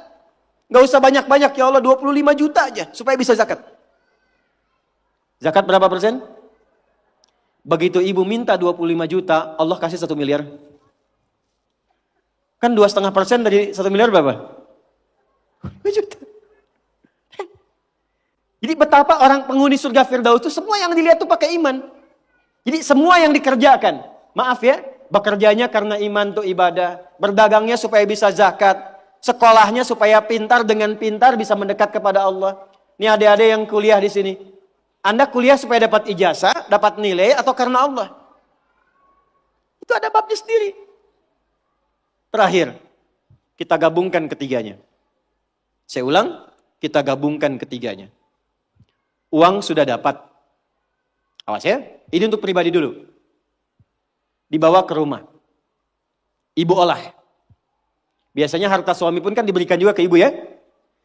Gak usah banyak-banyak ya Allah, 25 juta aja supaya bisa zakat. Zakat berapa persen? Begitu ibu minta 25 juta, Allah kasih 1 miliar. Kan 2,5% dari 1 miliar berapa? 2 juta. Jadi betapa orang penghuni surga Firdaus itu semua yang dilihat tuh pakai iman. Jadi semua yang dikerjakan, maaf ya, bekerjanya karena iman tuh ibadah, berdagangnya supaya bisa zakat, sekolahnya supaya pintar, dengan pintar bisa mendekat kepada Allah. Ini adik-adik yang kuliah di sini. Anda kuliah supaya dapat ijazah, dapat nilai, atau karena Allah? Itu ada babnya sendiri. Terakhir, kita gabungkan ketiganya. Saya ulang, kita gabungkan ketiganya. Uang sudah dapat. Awas ya, ini untuk pribadi dulu. Dibawa ke rumah. Ibu olah. Biasanya harta suami pun kan diberikan juga ke ibu ya.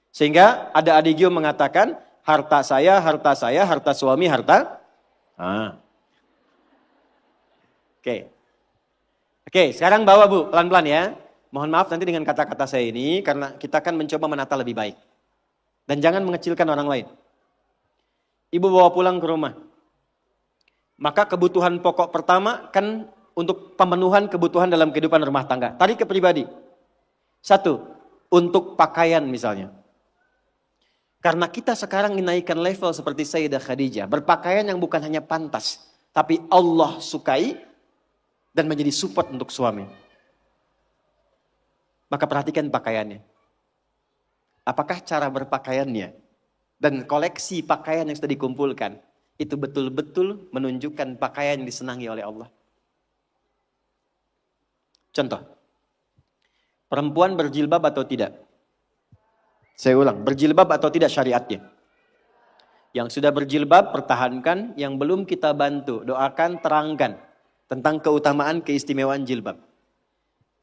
Sehingga ada adik Gio mengatakan, harta saya, harta suami, harta. Oke, sekarang bawa bu, pelan-pelan ya. Mohon maaf nanti dengan kata-kata saya ini, karena kita kan mencoba menata lebih baik. Dan jangan mengecilkan orang lain. Ibu bawa pulang ke rumah. Maka kebutuhan pokok pertama kan untuk pemenuhan kebutuhan dalam kehidupan rumah tangga. Tarik ke pribadi. 1, untuk pakaian misalnya. Karena kita sekarang menaikkan level seperti Sayyidah Khadijah. Berpakaian yang bukan hanya pantas. Tapi Allah sukai dan menjadi support untuk suami. Maka perhatikan pakaiannya. Apakah cara berpakaiannya dan koleksi pakaian yang sudah dikumpulkan itu betul-betul menunjukkan pakaian yang disenangi oleh Allah. Contoh, perempuan berjilbab atau tidak? Saya ulang, berjilbab atau tidak syariatnya? Yang sudah berjilbab, pertahankan. Yang belum kita bantu, doakan, terangkan tentang keutamaan, keistimewaan jilbab.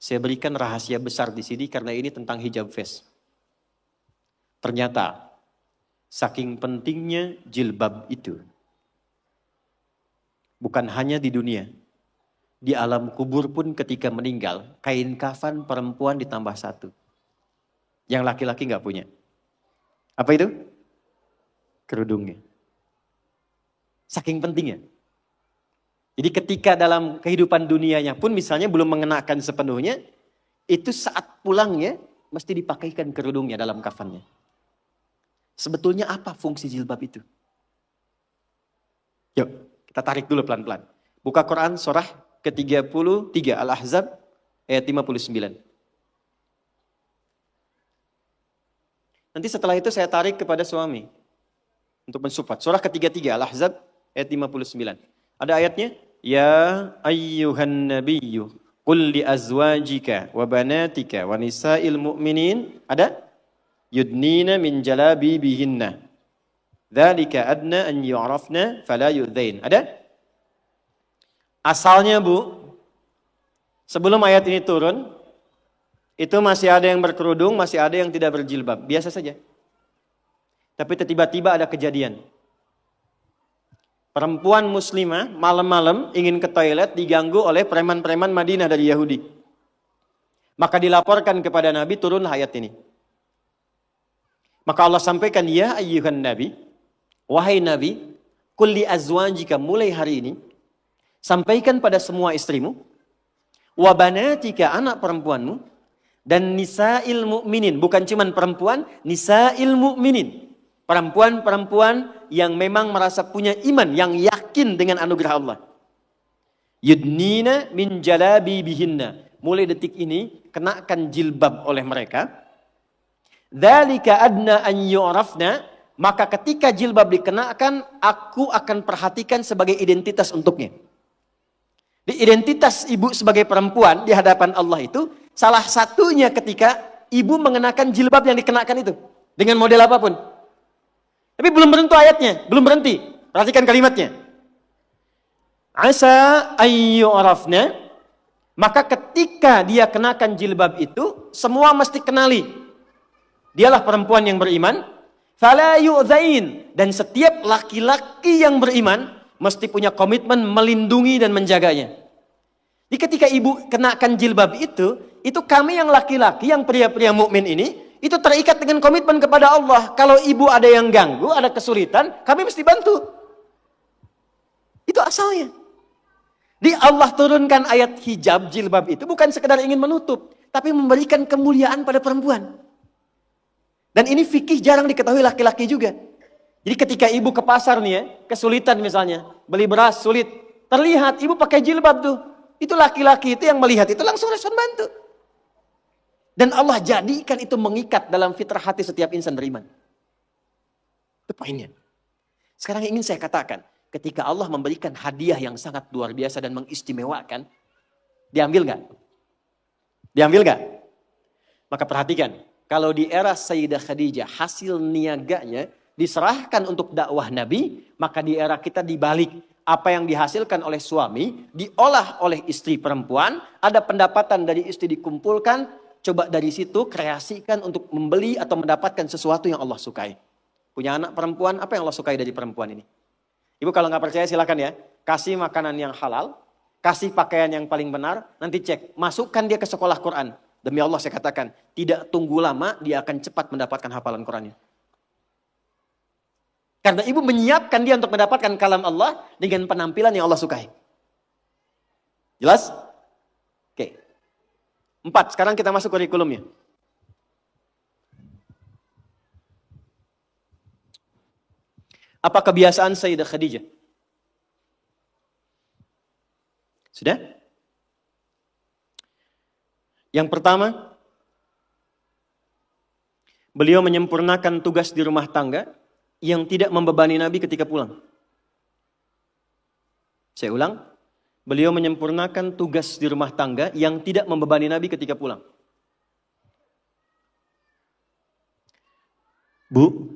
Saya berikan rahasia besar di sini karena ini tentang hijab face. Ternyata, saking pentingnya jilbab itu, bukan hanya di dunia, di alam kubur pun ketika meninggal, kain kafan perempuan ditambah satu. Yang laki-laki nggak punya. Apa itu? Kerudungnya. Saking pentingnya. Jadi ketika dalam kehidupan dunianya pun misalnya belum mengenakan sepenuhnya, itu saat pulangnya mesti dipakaikan kerudungnya dalam kafannya. Sebetulnya apa fungsi jilbab itu? Yuk, kita tarik dulu pelan-pelan. Buka Quran surah ke-33 Al-Ahzab ayat 59. Nanti setelah itu saya tarik kepada suami untuk mensupport. Surah ke-33 Al-Ahzab ayat 59. Ada ayatnya, ya ayyuhan nabiyyu qul li azwajika wa banatika wa nisa'il mu'minin. Ada? Yudnina min jalabibihinna. Dzalika adna an yu'rafna fala yu'dzain. Ada? Asalnya Bu, sebelum ayat ini turun, itu masih ada yang berkerudung, masih ada yang tidak berjilbab. Biasa saja. Tapi tiba-tiba ada kejadian. Perempuan muslimah malam-malam ingin ke toilet diganggu oleh preman-preman Madinah dari Yahudi. Maka dilaporkan kepada Nabi, turunlah ayat ini. Maka Allah sampaikan, ya ayyuhan nabi, wahai Nabi, kulli azwajika, mulai hari ini, sampaikan pada semua istrimu, wa banatika, anak perempuanmu, dan nisa'il mu'minin, bukan cuman perempuan, nisa'il mu'minin. Perempuan-perempuan yang memang merasa punya iman, yang yakin dengan anugerah Allah. Yudnina min jalabibihinna. Mulai detik ini, kenakan jilbab oleh mereka. Dzalika adna an yu'rafna. Maka ketika jilbab dikenakan, aku akan perhatikan sebagai identitas untuknya. Di identitas ibu sebagai perempuan di hadapan Allah itu, salah satunya ketika ibu mengenakan jilbab yang dikenakan itu. Dengan model apapun. Tapi belum berhenti ayatnya, belum berhenti. Perhatikan kalimatnya. Asa ayyu'rafna, maka ketika dia kenakan jilbab itu, semua mesti kenali. Dialah perempuan yang beriman. Fala yu'dzain, dan setiap laki-laki yang beriman mesti punya komitmen melindungi dan menjaganya. Jadi ketika ibu kenakan jilbab itu kami yang laki-laki, yang pria-pria mukmin ini, itu terikat dengan komitmen kepada Allah. Kalau ibu ada yang ganggu, ada kesulitan, kami mesti bantu. Itu asalnya. Di Allah turunkan ayat hijab, jilbab itu bukan sekedar ingin menutup, tapi memberikan kemuliaan pada perempuan. Dan ini fikih jarang diketahui laki-laki juga. Jadi ketika ibu ke pasar nih ya, kesulitan misalnya, beli beras sulit, terlihat ibu pakai jilbab tuh. Itu laki-laki itu yang melihat itu langsung respon bantu. Dan Allah jadikan itu mengikat dalam fitrah hati setiap insan beriman. Itu poinnya. Sekarang ingin saya katakan, ketika Allah memberikan hadiah yang sangat luar biasa dan mengistimewakan, diambil nggak? Diambil nggak? Maka perhatikan, kalau di era Sayyidah Khadijah hasil niaganya diserahkan untuk dakwah Nabi, maka di era kita dibalik. Apa yang dihasilkan oleh suami, diolah oleh istri perempuan, ada pendapatan dari istri dikumpulkan, coba dari situ kreasikan untuk membeli atau mendapatkan sesuatu yang Allah sukai. Punya anak perempuan, apa yang Allah sukai dari perempuan ini? Ibu kalau nggak percaya silakan ya, kasih makanan yang halal, kasih pakaian yang paling benar, nanti cek, masukkan dia ke sekolah Quran. Demi Allah saya katakan, tidak tunggu lama dia akan cepat mendapatkan hafalan Qurannya. Karena ibu menyiapkan dia untuk mendapatkan kalam Allah dengan penampilan yang Allah sukai. Jelas? Oke. 4, sekarang kita masuk kurikulumnya. Apa kebiasaan Sayyidah Khadijah? Sudah? Yang pertama, beliau menyempurnakan tugas di rumah tangga yang tidak membebani Nabi ketika pulang. Saya ulang, beliau menyempurnakan tugas di rumah tangga yang tidak membebani Nabi ketika pulang. Bu,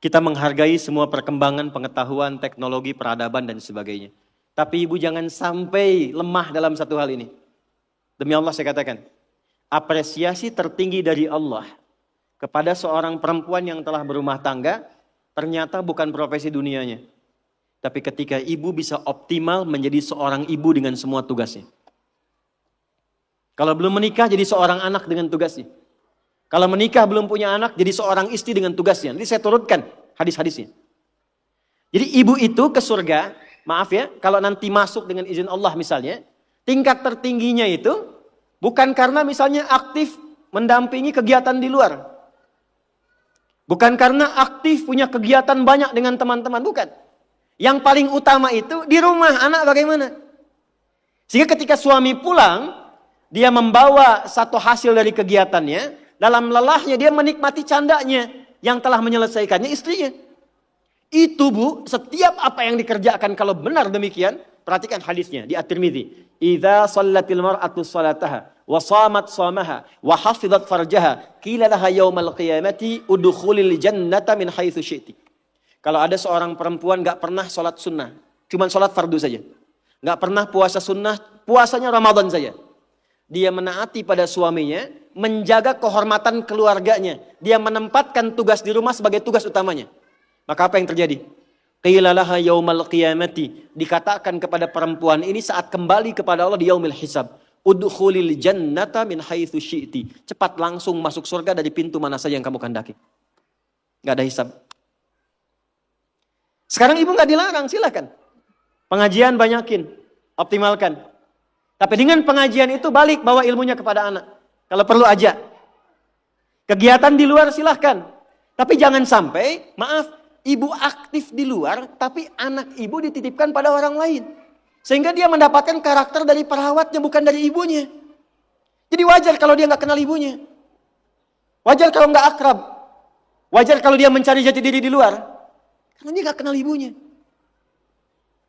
kita menghargai semua perkembangan pengetahuan, teknologi, peradaban, dan sebagainya. Tapi ibu jangan sampai lemah dalam satu hal ini. Demi Allah saya katakan, apresiasi tertinggi dari Allah kepada seorang perempuan yang telah berumah tangga, ternyata bukan profesi dunianya. Tapi ketika ibu bisa optimal menjadi seorang ibu dengan semua tugasnya. Kalau belum menikah jadi seorang anak dengan tugasnya. Kalau menikah belum punya anak jadi seorang istri dengan tugasnya. Nanti saya turutkan hadis-hadisnya. Jadi ibu itu ke surga, maaf ya, kalau nanti masuk dengan izin Allah misalnya, tingkat tertingginya itu bukan karena misalnya aktif mendampingi kegiatan di luar. Bukan karena aktif punya kegiatan banyak dengan teman-teman, bukan. Yang paling utama itu di rumah, anak bagaimana? Sehingga ketika suami pulang, dia membawa satu hasil dari kegiatannya, dalam lelahnya dia menikmati candanya yang telah menyelesaikannya istrinya. Itu bu, setiap apa yang dikerjakan kalau benar demikian, perhatikan hadisnya di At-Tirmidzi. Idza shallatil mar'atu salataha wa shamat shamaha wa hafizat farjaha qila laha yaumal qiyamati udkhulil jannata min haitsu syi'ti. Kalau ada seorang perempuan enggak pernah salat sunnah, cuma salat fardu saja. Enggak pernah puasa sunnah, puasanya Ramadan saja. Dia menaati pada suaminya, menjaga kehormatan keluarganya. Dia menempatkan tugas di rumah sebagai tugas utamanya. Maka apa yang terjadi? Qila laha yaumal qiyamati, dikatakan kepada perempuan ini saat kembali kepada Allah di yaumil hisab, udkhulil jannata min haitsu syi'ti. Cepat langsung masuk surga dari pintu mana saja yang kamu kehendaki. Enggak ada hisab. Sekarang ibu enggak dilarang, silakan. Pengajian banyakin, optimalkan. Tapi dengan pengajian itu balik bawa ilmunya kepada anak. Kalau perlu ajak. Kegiatan di luar silahkan. Tapi jangan sampai, maaf, ibu aktif di luar, tapi anak ibu dititipkan pada orang lain. Sehingga dia mendapatkan karakter dari perawatnya, bukan dari ibunya. Jadi wajar kalau dia nggak kenal ibunya. Wajar kalau nggak akrab. Wajar kalau dia mencari jati diri di luar. Karena dia nggak kenal ibunya.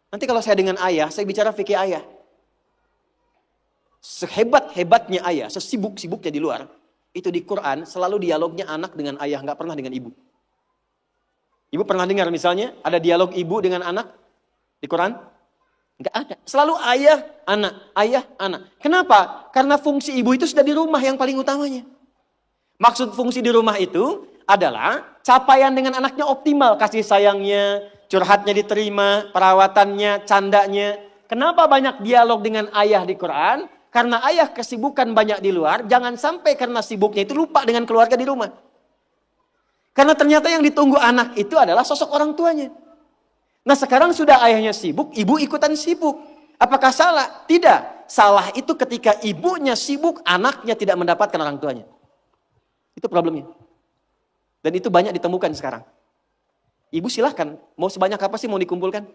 Nanti kalau saya dengan ayah, saya bicara fikih ayah. Sehebat-hebatnya ayah, sesibuk-sibuknya di luar, itu di Quran selalu dialognya anak dengan ayah, nggak pernah dengan ibu. Ibu pernah dengar misalnya ada dialog ibu dengan anak di Quran? Nggak ada. Selalu ayah, anak, ayah, anak. Kenapa? Karena fungsi ibu itu sudah di rumah yang paling utamanya. Maksud fungsi di rumah itu adalah capaian dengan anaknya optimal, kasih sayangnya, curhatnya diterima, perawatannya, candanya. Kenapa banyak dialog dengan ayah di Quran? Karena ayah kesibukan banyak di luar, jangan sampai karena sibuknya itu lupa dengan keluarga di rumah. Karena ternyata yang ditunggu anak itu adalah sosok orang tuanya. Nah sekarang sudah ayahnya sibuk, ibu ikutan sibuk. Apakah salah? Tidak. Salah itu ketika ibunya sibuk, anaknya tidak mendapatkan orang tuanya. Itu problemnya. Dan itu banyak ditemukan sekarang. Ibu silahkan, mau sebanyak apa sih mau dikumpulkan?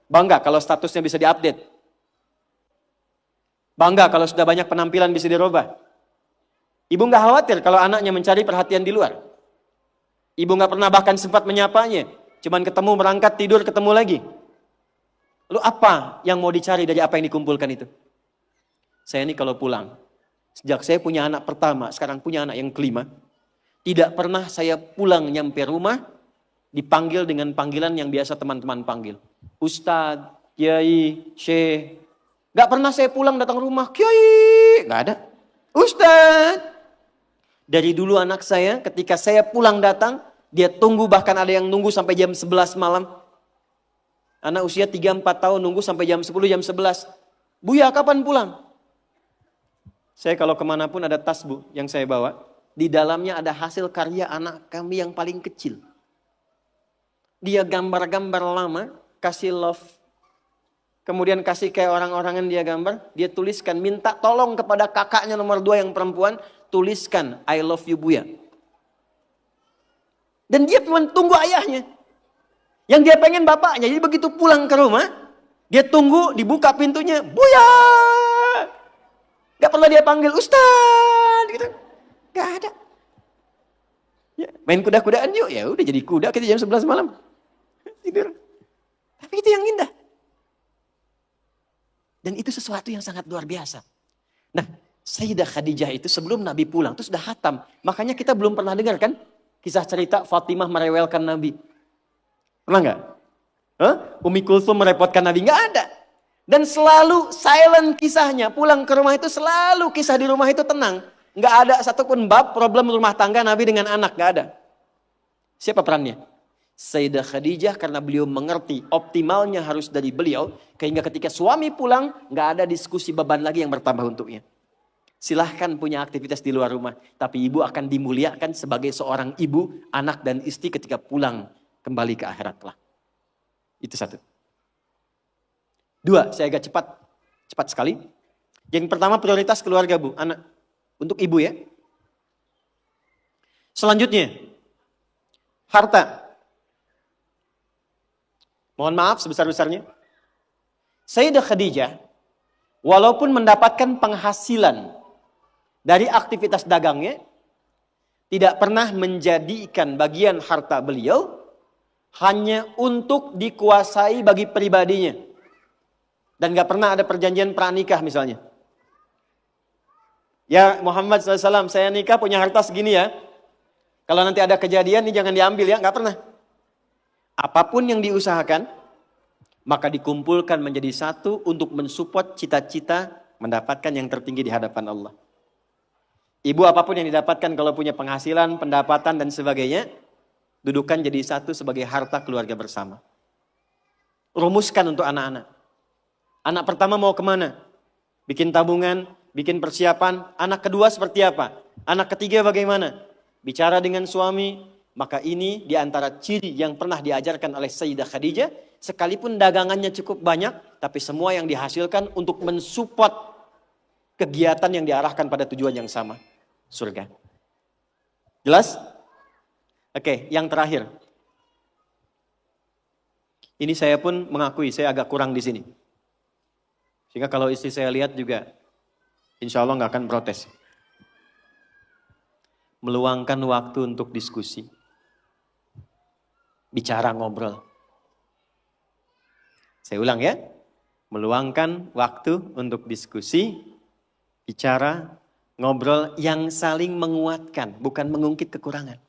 Bangga kalau statusnya bisa diupdate. Bangga kalau sudah banyak penampilan bisa dirubah. Ibu nggak khawatir kalau anaknya mencari perhatian di luar. Ibu nggak pernah bahkan sempat menyapanya. Cuman ketemu, berangkat, tidur, ketemu lagi. Lalu apa yang mau dicari dari apa yang dikumpulkan itu? Saya ini kalau pulang, sejak saya punya anak pertama, sekarang punya anak yang kelima, tidak pernah saya pulang nyampe rumah, dipanggil dengan panggilan yang biasa teman-teman panggil. Ustadz, Kiai, Syekh. Gak pernah saya pulang datang rumah, Kiai, gak ada. Ustadz. Dari dulu anak saya ketika saya pulang datang, dia tunggu, bahkan ada yang nunggu sampai jam 11 malam. Anak usia 3-4 tahun nunggu sampai jam 10, jam 11. Buya kapan pulang? Saya kalau kemanapun ada tas bu yang saya bawa. Di dalamnya ada hasil karya anak kami yang paling kecil. Dia gambar-gambar lama, kasih love. Kemudian kasih kayak orang-orangan dia gambar. Dia tuliskan, minta tolong kepada kakaknya nomor 2 yang perempuan. Tuliskan, I love you Buya. Dan dia cuma tunggu ayahnya. Yang dia pengen bapaknya. Jadi begitu pulang ke rumah, dia tunggu, dibuka pintunya, Buya! Gak pernah dia panggil Ustaz gitu. Gak ada. Ya, main kuda-kudaan yuk. Ya udah jadi kuda kita jam 11 malam. Tidur. Tapi itu yang indah. Dan itu sesuatu yang sangat luar biasa. Nah, Sayyidah Khadijah itu sebelum Nabi pulang itu sudah khatam. Makanya kita belum pernah dengar kan kisah cerita Fatimah merewelkan Nabi. Pernah nggak? Umi Kulsum merepotkan Nabi? Nggak ada. Dan selalu silent kisahnya. Pulang ke rumah itu selalu kisah di rumah itu tenang. Nggak ada satupun bab problem rumah tangga Nabi dengan anak. Nggak ada. Siapa perannya? Sayyidah Khadijah karena beliau mengerti optimalnya harus dari beliau. Sehingga ketika suami pulang nggak ada diskusi beban lagi yang bertambah untuknya. Silahkan punya aktivitas di luar rumah. Tapi ibu akan dimuliakan sebagai seorang ibu, anak dan istri ketika pulang kembali ke akhirat kelak. Itu satu. Dua, saya agak cepat sekali. Yang pertama prioritas keluarga bu, anak. Untuk ibu ya. Selanjutnya, harta. Mohon maaf sebesar-besarnya. Sayyidah Khadijah, walaupun mendapatkan penghasilan dari aktivitas dagangnya, tidak pernah menjadikan bagian harta beliau hanya untuk dikuasai bagi pribadinya. Dan gak pernah ada perjanjian pranikah misalnya. Ya Muhammad SAW, saya nikah punya harta segini ya. Kalau nanti ada kejadian ini jangan diambil ya, gak pernah. Apapun yang diusahakan, maka dikumpulkan menjadi satu untuk mensupport cita-cita mendapatkan yang tertinggi di hadapan Allah. Ibu apapun yang didapatkan kalau punya penghasilan, pendapatan dan sebagainya, dudukan jadi satu sebagai harta keluarga bersama. Rumuskan untuk anak-anak. Anak pertama mau kemana? Bikin tabungan, bikin persiapan. Anak kedua seperti apa? Anak ketiga bagaimana? Bicara dengan suami. Maka ini diantara ciri yang pernah diajarkan oleh Sayyidah Khadijah. Sekalipun dagangannya cukup banyak, tapi semua yang dihasilkan untuk mensupport kegiatan yang diarahkan pada tujuan yang sama. Surga. Jelas? Oke, yang terakhir. Ini saya pun mengakui saya agak kurang di sini. Sehingga kalau istri saya lihat juga, insya Allah nggak akan protes. Meluangkan waktu untuk diskusi. Bicara ngobrol. Saya ulang ya. Meluangkan waktu untuk diskusi, bicara, ngobrol yang saling menguatkan, bukan mengungkit kekurangan.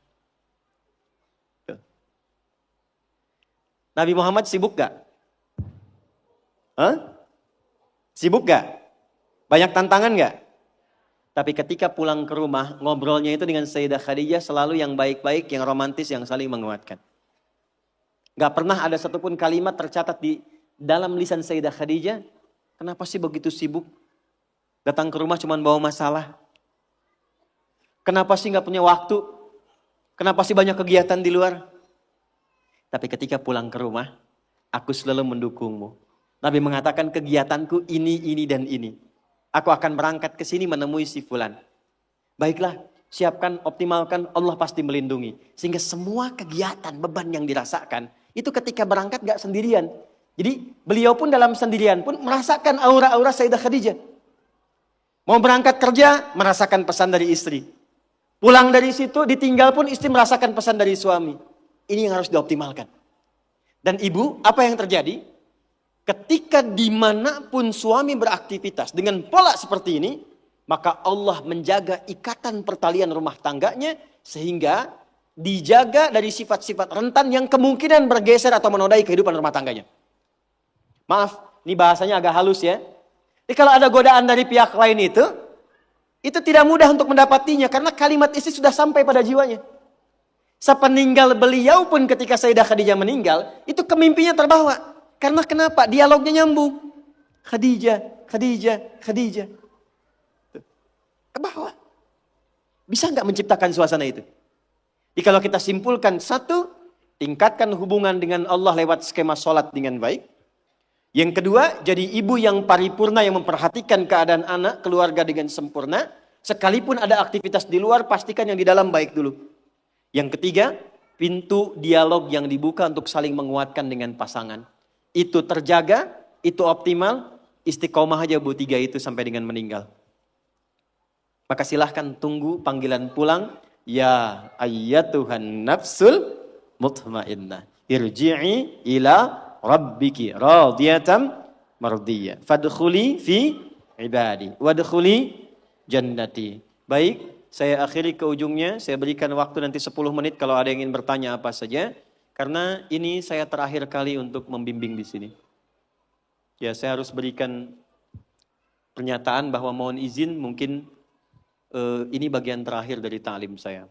Nabi Muhammad sibuk gak? Sibuk gak? Banyak tantangan gak? Tapi ketika pulang ke rumah, ngobrolnya itu dengan Sayyidah Khadijah selalu yang baik-baik, yang romantis, yang saling menguatkan. Gak pernah ada satupun kalimat tercatat di dalam lisan Sayyidah Khadijah, kenapa sih begitu sibuk? Datang ke rumah cuma bawa masalah. Kenapa sih gak punya waktu? Kenapa sih banyak kegiatan di luar? Tapi ketika pulang ke rumah, aku selalu mendukungmu. Nabi mengatakan kegiatanku ini, dan ini. Aku akan berangkat ke sini menemui si fulan. Baiklah, siapkan, optimalkan, Allah pasti melindungi. Sehingga semua kegiatan, beban yang dirasakan, itu ketika berangkat gak sendirian. Jadi beliau pun dalam sendirian pun merasakan aura-aura Sayyidah Khadijah. Mau berangkat kerja, merasakan pesan dari istri. Pulang dari situ, ditinggal pun istri merasakan pesan dari suami. Ini yang harus dioptimalkan. Dan ibu, apa yang terjadi? Ketika dimanapun suami beraktivitas dengan pola seperti ini, maka Allah menjaga ikatan pertalian rumah tangganya, sehingga dijaga dari sifat-sifat rentan yang kemungkinan bergeser atau menodai kehidupan rumah tangganya. Maaf, ini bahasanya agak halus ya. Jadi kalau ada godaan dari pihak lain itu tidak mudah untuk mendapatinya karena kalimat istri sudah sampai pada jiwanya. Sepeninggal beliau pun ketika Sayyidah Khadijah meninggal, itu kemimpinya terbawa. Karena kenapa? Dialognya nyambung. Khadijah, Khadijah, Khadijah. Kebawa. Bisa nggak menciptakan suasana itu? Jadi kalau kita simpulkan satu, tingkatkan hubungan dengan Allah lewat skema sholat dengan baik. Yang kedua, jadi ibu yang paripurna yang memperhatikan keadaan anak, keluarga dengan sempurna. Sekalipun ada aktivitas di luar, pastikan yang di dalam baik dulu. Yang ketiga, pintu dialog yang dibuka untuk saling menguatkan dengan pasangan. Itu terjaga, itu optimal, istiqomah aja Bu 3 itu sampai dengan meninggal. Maka silahkan tunggu panggilan pulang. Ya ayyatuhan nafsul mutmainnah. Irji'i ila rabbiki radiyatan mardiyah. Fadkhuli fi ibadi. Wadkhuli jannati. Baik. Saya akhiri ke ujungnya, saya berikan waktu nanti 10 menit kalau ada yang ingin bertanya apa saja. Karena ini saya terakhir kali untuk membimbing di sini. Ya, saya harus berikan pernyataan bahwa mohon izin mungkin ini bagian terakhir dari ta'lim saya.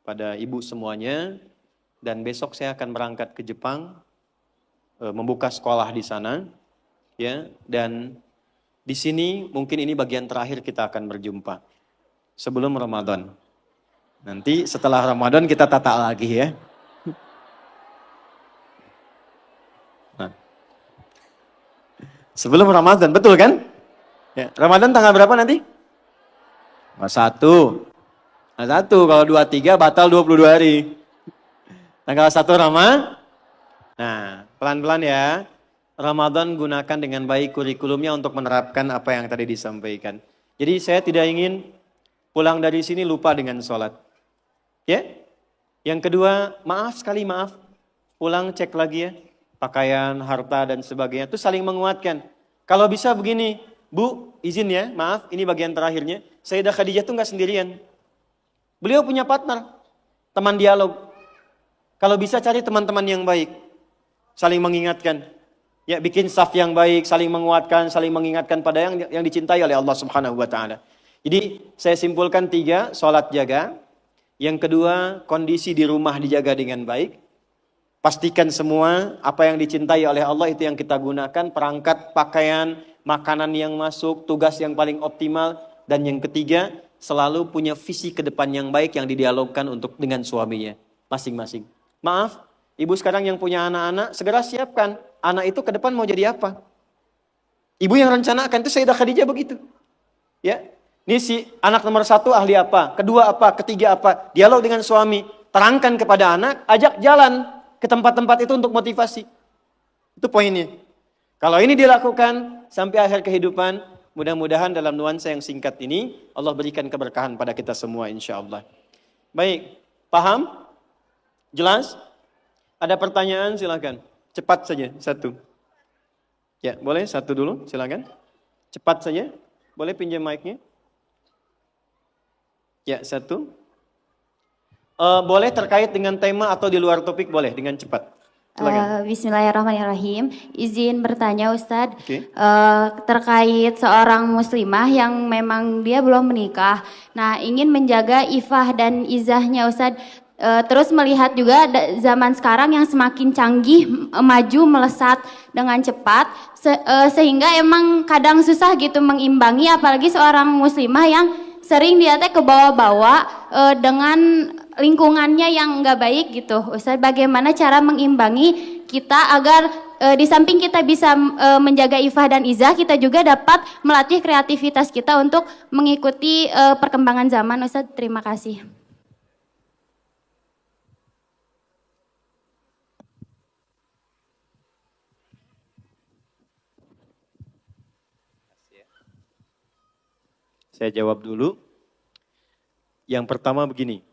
Pada ibu semuanya, dan besok saya akan berangkat ke Jepang, membuka sekolah di sana. Ya, dan di sini mungkin ini bagian terakhir kita akan berjumpa. Sebelum Ramadan. Nanti setelah Ramadan kita tata lagi ya. Nah. Sebelum Ramadan, betul kan? Ya. Ramadan tanggal berapa nanti? 1. Nah, 1, kalau 23 batal 22 hari. Tanggal 1 Ramadan. Nah, pelan-pelan ya. Ramadan gunakan dengan baik kurikulumnya untuk menerapkan apa yang tadi disampaikan. Jadi saya tidak ingin pulang dari sini lupa dengan sholat. Ya. Yang kedua, maaf sekali maaf. Pulang cek lagi ya. Pakaian, harta dan sebagainya. Itu saling menguatkan. Kalau bisa begini, Bu, izin ya, maaf, ini bagian terakhirnya. Sayyidah Khadijah tuh nggak sendirian. Beliau punya partner, teman dialog. Kalau bisa cari teman-teman yang baik. Saling mengingatkan. Ya, bikin saf yang baik, saling menguatkan, saling mengingatkan pada yang dicintai oleh Allah Subhanahu wa taala. Jadi saya simpulkan 3, sholat jaga. Yang kedua, kondisi di rumah dijaga dengan baik. Pastikan semua apa yang dicintai oleh Allah itu yang kita gunakan. Perangkat, pakaian, makanan yang masuk, tugas yang paling optimal. Dan yang ketiga, selalu punya visi ke depan yang baik yang didialogkan untuk dengan suaminya masing-masing. Maaf, ibu sekarang yang punya anak-anak, segera siapkan. Anak itu ke depan mau jadi apa? Ibu yang rencanakan itu Sayyidah Khadijah begitu. Ya. Ini si anak nomor 1 ahli apa, kedua apa, ketiga apa. Dialog dengan suami, terangkan kepada anak, ajak jalan ke tempat-tempat itu untuk motivasi. Itu poinnya. Kalau ini dilakukan sampai akhir kehidupan, mudah-mudahan dalam nuansa yang singkat ini, Allah berikan keberkahan pada kita semua insya Allah. Baik, paham? Jelas? Ada pertanyaan silakan. Cepat saja, 1. Ya, boleh 1 dulu, silakan. Cepat saja, boleh pinjam mic-nya. Ya, 1. Boleh terkait dengan tema atau di luar topik boleh dengan cepat. Bismillahirrahmanirrahim. Izin bertanya Ustadz, Okay. Terkait seorang muslimah yang memang dia belum menikah. Nah, ingin menjaga ifah dan izahnya Ustadz. Terus melihat juga zaman sekarang yang semakin canggih, maju melesat dengan cepat, sehingga emang kadang susah gitu mengimbangi, apalagi seorang muslimah yang sering dia teh ke bawah-bawah dengan lingkungannya yang nggak baik gitu. Ustaz, bagaimana cara mengimbangi kita agar di samping kita bisa menjaga ifah dan izah, kita juga dapat melatih kreativitas kita untuk mengikuti perkembangan zaman. Ustaz, terima kasih. Saya jawab dulu. Yang pertama begini.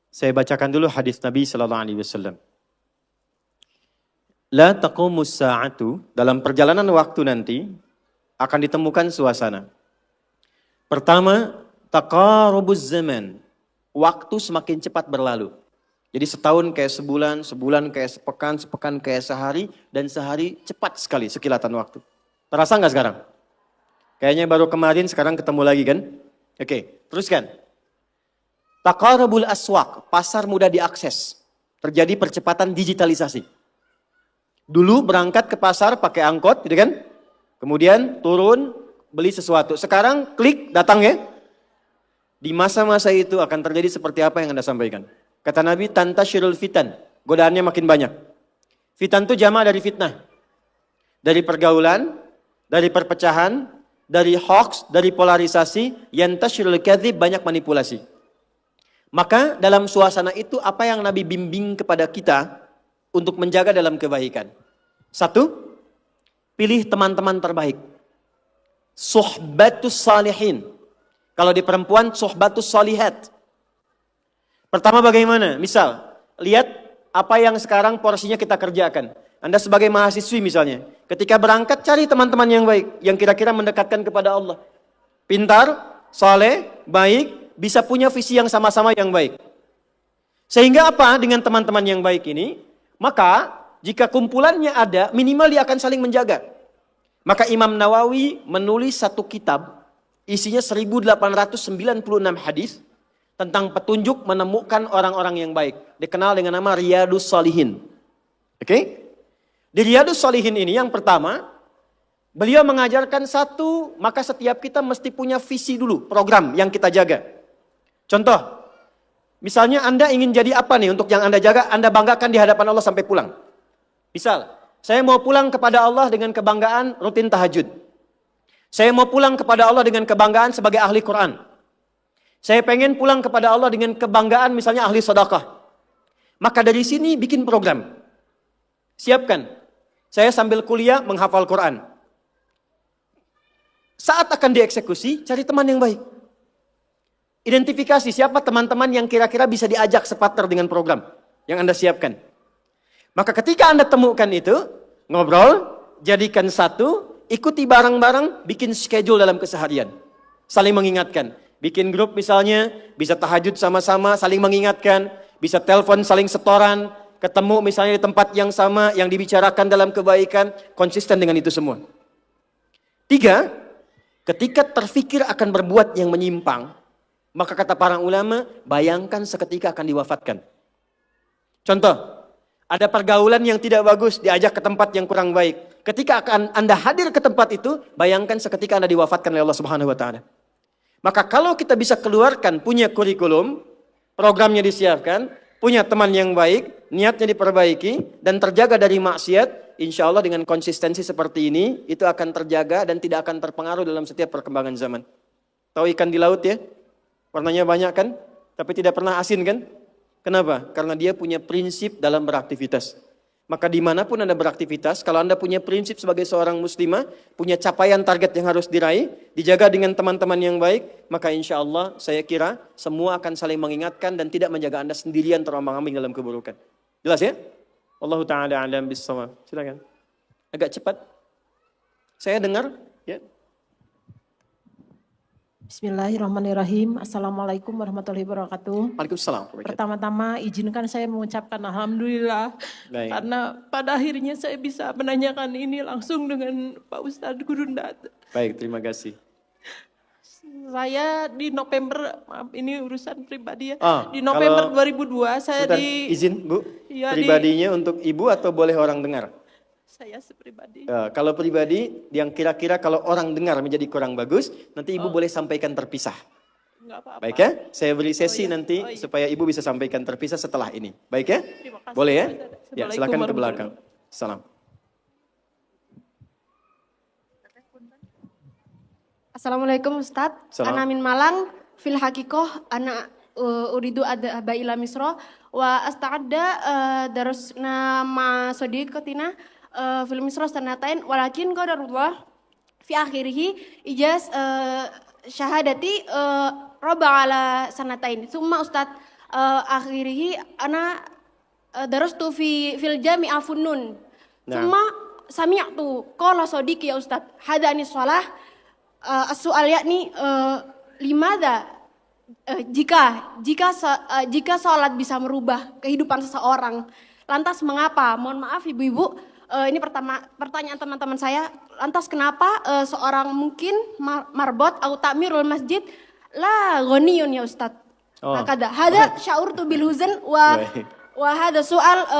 Saya bacakan dulu hadis Nabi sallallahu alaihi wasallam. La taqumus sa'atu, dalam perjalanan waktu nanti akan ditemukan suasana. Pertama, taqarubuz zaman. Waktu semakin cepat berlalu. Jadi setahun kayak sebulan, sebulan kayak sepekan, sepekan kayak sehari, dan sehari cepat sekali sekilatan waktu. Terasa nggak sekarang? Kayaknya baru kemarin, sekarang ketemu lagi kan? Oke, teruskan. Taqarubul aswaq, pasar mudah diakses. Terjadi percepatan digitalisasi. Dulu berangkat ke pasar pakai angkot, gitu kan? Kemudian turun, beli sesuatu. Sekarang klik, datang ya. Di masa-masa itu akan terjadi seperti apa yang Anda sampaikan. Kata Nabi, tantashirul fitan. Godaannya makin banyak. Fitan itu jama dari fitnah. Dari pergaulan, dari perpecahan, dari hoax, dari polarisasi, yantashirul kadzib, banyak manipulasi. Maka dalam suasana itu apa yang Nabi bimbing kepada kita untuk menjaga dalam kebaikan? Satu, pilih teman-teman terbaik. Suhbatus salihin. Kalau di perempuan, suhbatus salihat. Pertama bagaimana? Misal, lihat apa yang sekarang porsinya kita kerjakan. Anda sebagai mahasiswi misalnya, ketika berangkat cari teman-teman yang baik, yang kira-kira mendekatkan kepada Allah. Pintar, saleh, baik, bisa punya visi yang sama-sama yang baik. Sehingga apa dengan teman-teman yang baik ini? Maka jika kumpulannya ada, minimal dia akan saling menjaga. Maka Imam Nawawi menulis satu kitab, isinya 1896 hadis, tentang petunjuk menemukan orang-orang yang baik. Dikenal dengan nama Riyadus Shalihin. Oke? Di Riyadus Shalihin ini yang pertama, beliau mengajarkan satu, maka setiap kita mesti punya visi dulu, program yang kita jaga. Contoh, misalnya Anda ingin jadi apa nih untuk yang Anda jaga, Anda banggakan di hadapan Allah sampai pulang. Misal, saya mau pulang kepada Allah dengan kebanggaan rutin tahajud. Saya mau pulang kepada Allah dengan kebanggaan sebagai ahli Quran. Saya pengen pulang kepada Allah dengan kebanggaan misalnya ahli sedekah. Maka dari sini bikin program. Siapkan. Saya sambil kuliah menghafal Quran. Saat akan dieksekusi, cari teman yang baik. Identifikasi siapa teman-teman yang kira-kira bisa diajak separtner dengan program yang Anda siapkan. Maka ketika Anda temukan itu, ngobrol, jadikan satu, ikuti bareng-bareng, bikin schedule dalam keseharian. Saling mengingatkan. Bikin grup misalnya, bisa tahajud sama-sama, saling mengingatkan. Bisa telepon, saling setoran. Ketemu misalnya di tempat yang sama, yang dibicarakan dalam kebaikan. Konsisten dengan itu semua. 3, ketika terfikir akan berbuat yang menyimpang, maka kata para ulama, bayangkan seketika akan diwafatkan. Contoh, ada pergaulan yang tidak bagus, diajak ke tempat yang kurang baik. Ketika akan Anda hadir ke tempat itu, bayangkan seketika Anda diwafatkan oleh Allah Subhanahu wa taala. Maka kalau kita bisa keluarkan, punya kurikulum, programnya disiapkan, punya teman yang baik, niatnya diperbaiki, dan terjaga dari maksiat, insya Allah dengan konsistensi seperti ini, itu akan terjaga dan tidak akan terpengaruh dalam setiap perkembangan zaman. Tahu ikan di laut ya? Warnanya banyak kan? Tapi tidak pernah asin kan? Kenapa? Karena dia punya prinsip dalam beraktivitas. Maka dimanapun Anda beraktivitas, kalau Anda punya prinsip sebagai seorang muslimah, punya capaian target yang harus diraih, dijaga dengan teman-teman yang baik, maka insya Allah saya kira semua akan saling mengingatkan dan tidak menjaga Anda sendirian terombang-ambing dalam keburukan. Jelas ya? Allahu ta'ala a'lam bis-shawab. Silakan. Agak cepat. Saya dengar. Ya. Bismillahirrahmanirrahim. Assalamualaikum warahmatullahi wabarakatuh. Waalaikumsalam. Pertama-tama izinkan saya mengucapkan alhamdulillah. Baik. Karena pada akhirnya saya bisa menanyakan ini langsung dengan Pak Ustadz Gurundat. Baik, terima kasih. Saya di November, maaf ini urusan pribadi ya. Di kalau November 2002 saya izin Bu, Iya, pribadinya untuk Ibu atau boleh orang dengar? saya sepribadi. Kalau pribadi, yang kira-kira kalau orang dengar menjadi kurang bagus, nanti Ibu boleh sampaikan terpisah. Enggak apa-apa. Baik ya? Saya beri sesi iya. nanti Oh, iya. supaya Ibu bisa sampaikan terpisah setelah ini. Baik ya? Terima kasih, Boleh ya? Pak Ustadz. Ya, silakan ke belakang. Assalamualaikum Salam. Assalamualaikum Ustadz, Salam. ana min Malang, fil hakikoh ana uridu adhaba ila Misra wa asta'adda darusna ma sadiqatina fil Misra sanatain walakin qadarullah fi akhirih ijaz syahadati roba ala sanatain. Summa Ustadz akhirih ana darastu fil jami'a funnun. Nah. Summa sami'tu qala sadiqi ya Ustadz hadani shalah as-soal yakni limada jika sholat bisa merubah kehidupan seseorang, lantas mengapa? Mohon maaf ibu-ibu, ini pertanyaan teman-teman saya. Lantas kenapa seorang mungkin marbot atau takmirul masjid la ghaniyun ya Ustadz? Maka hada sya'urtu bil huzn wa hada soal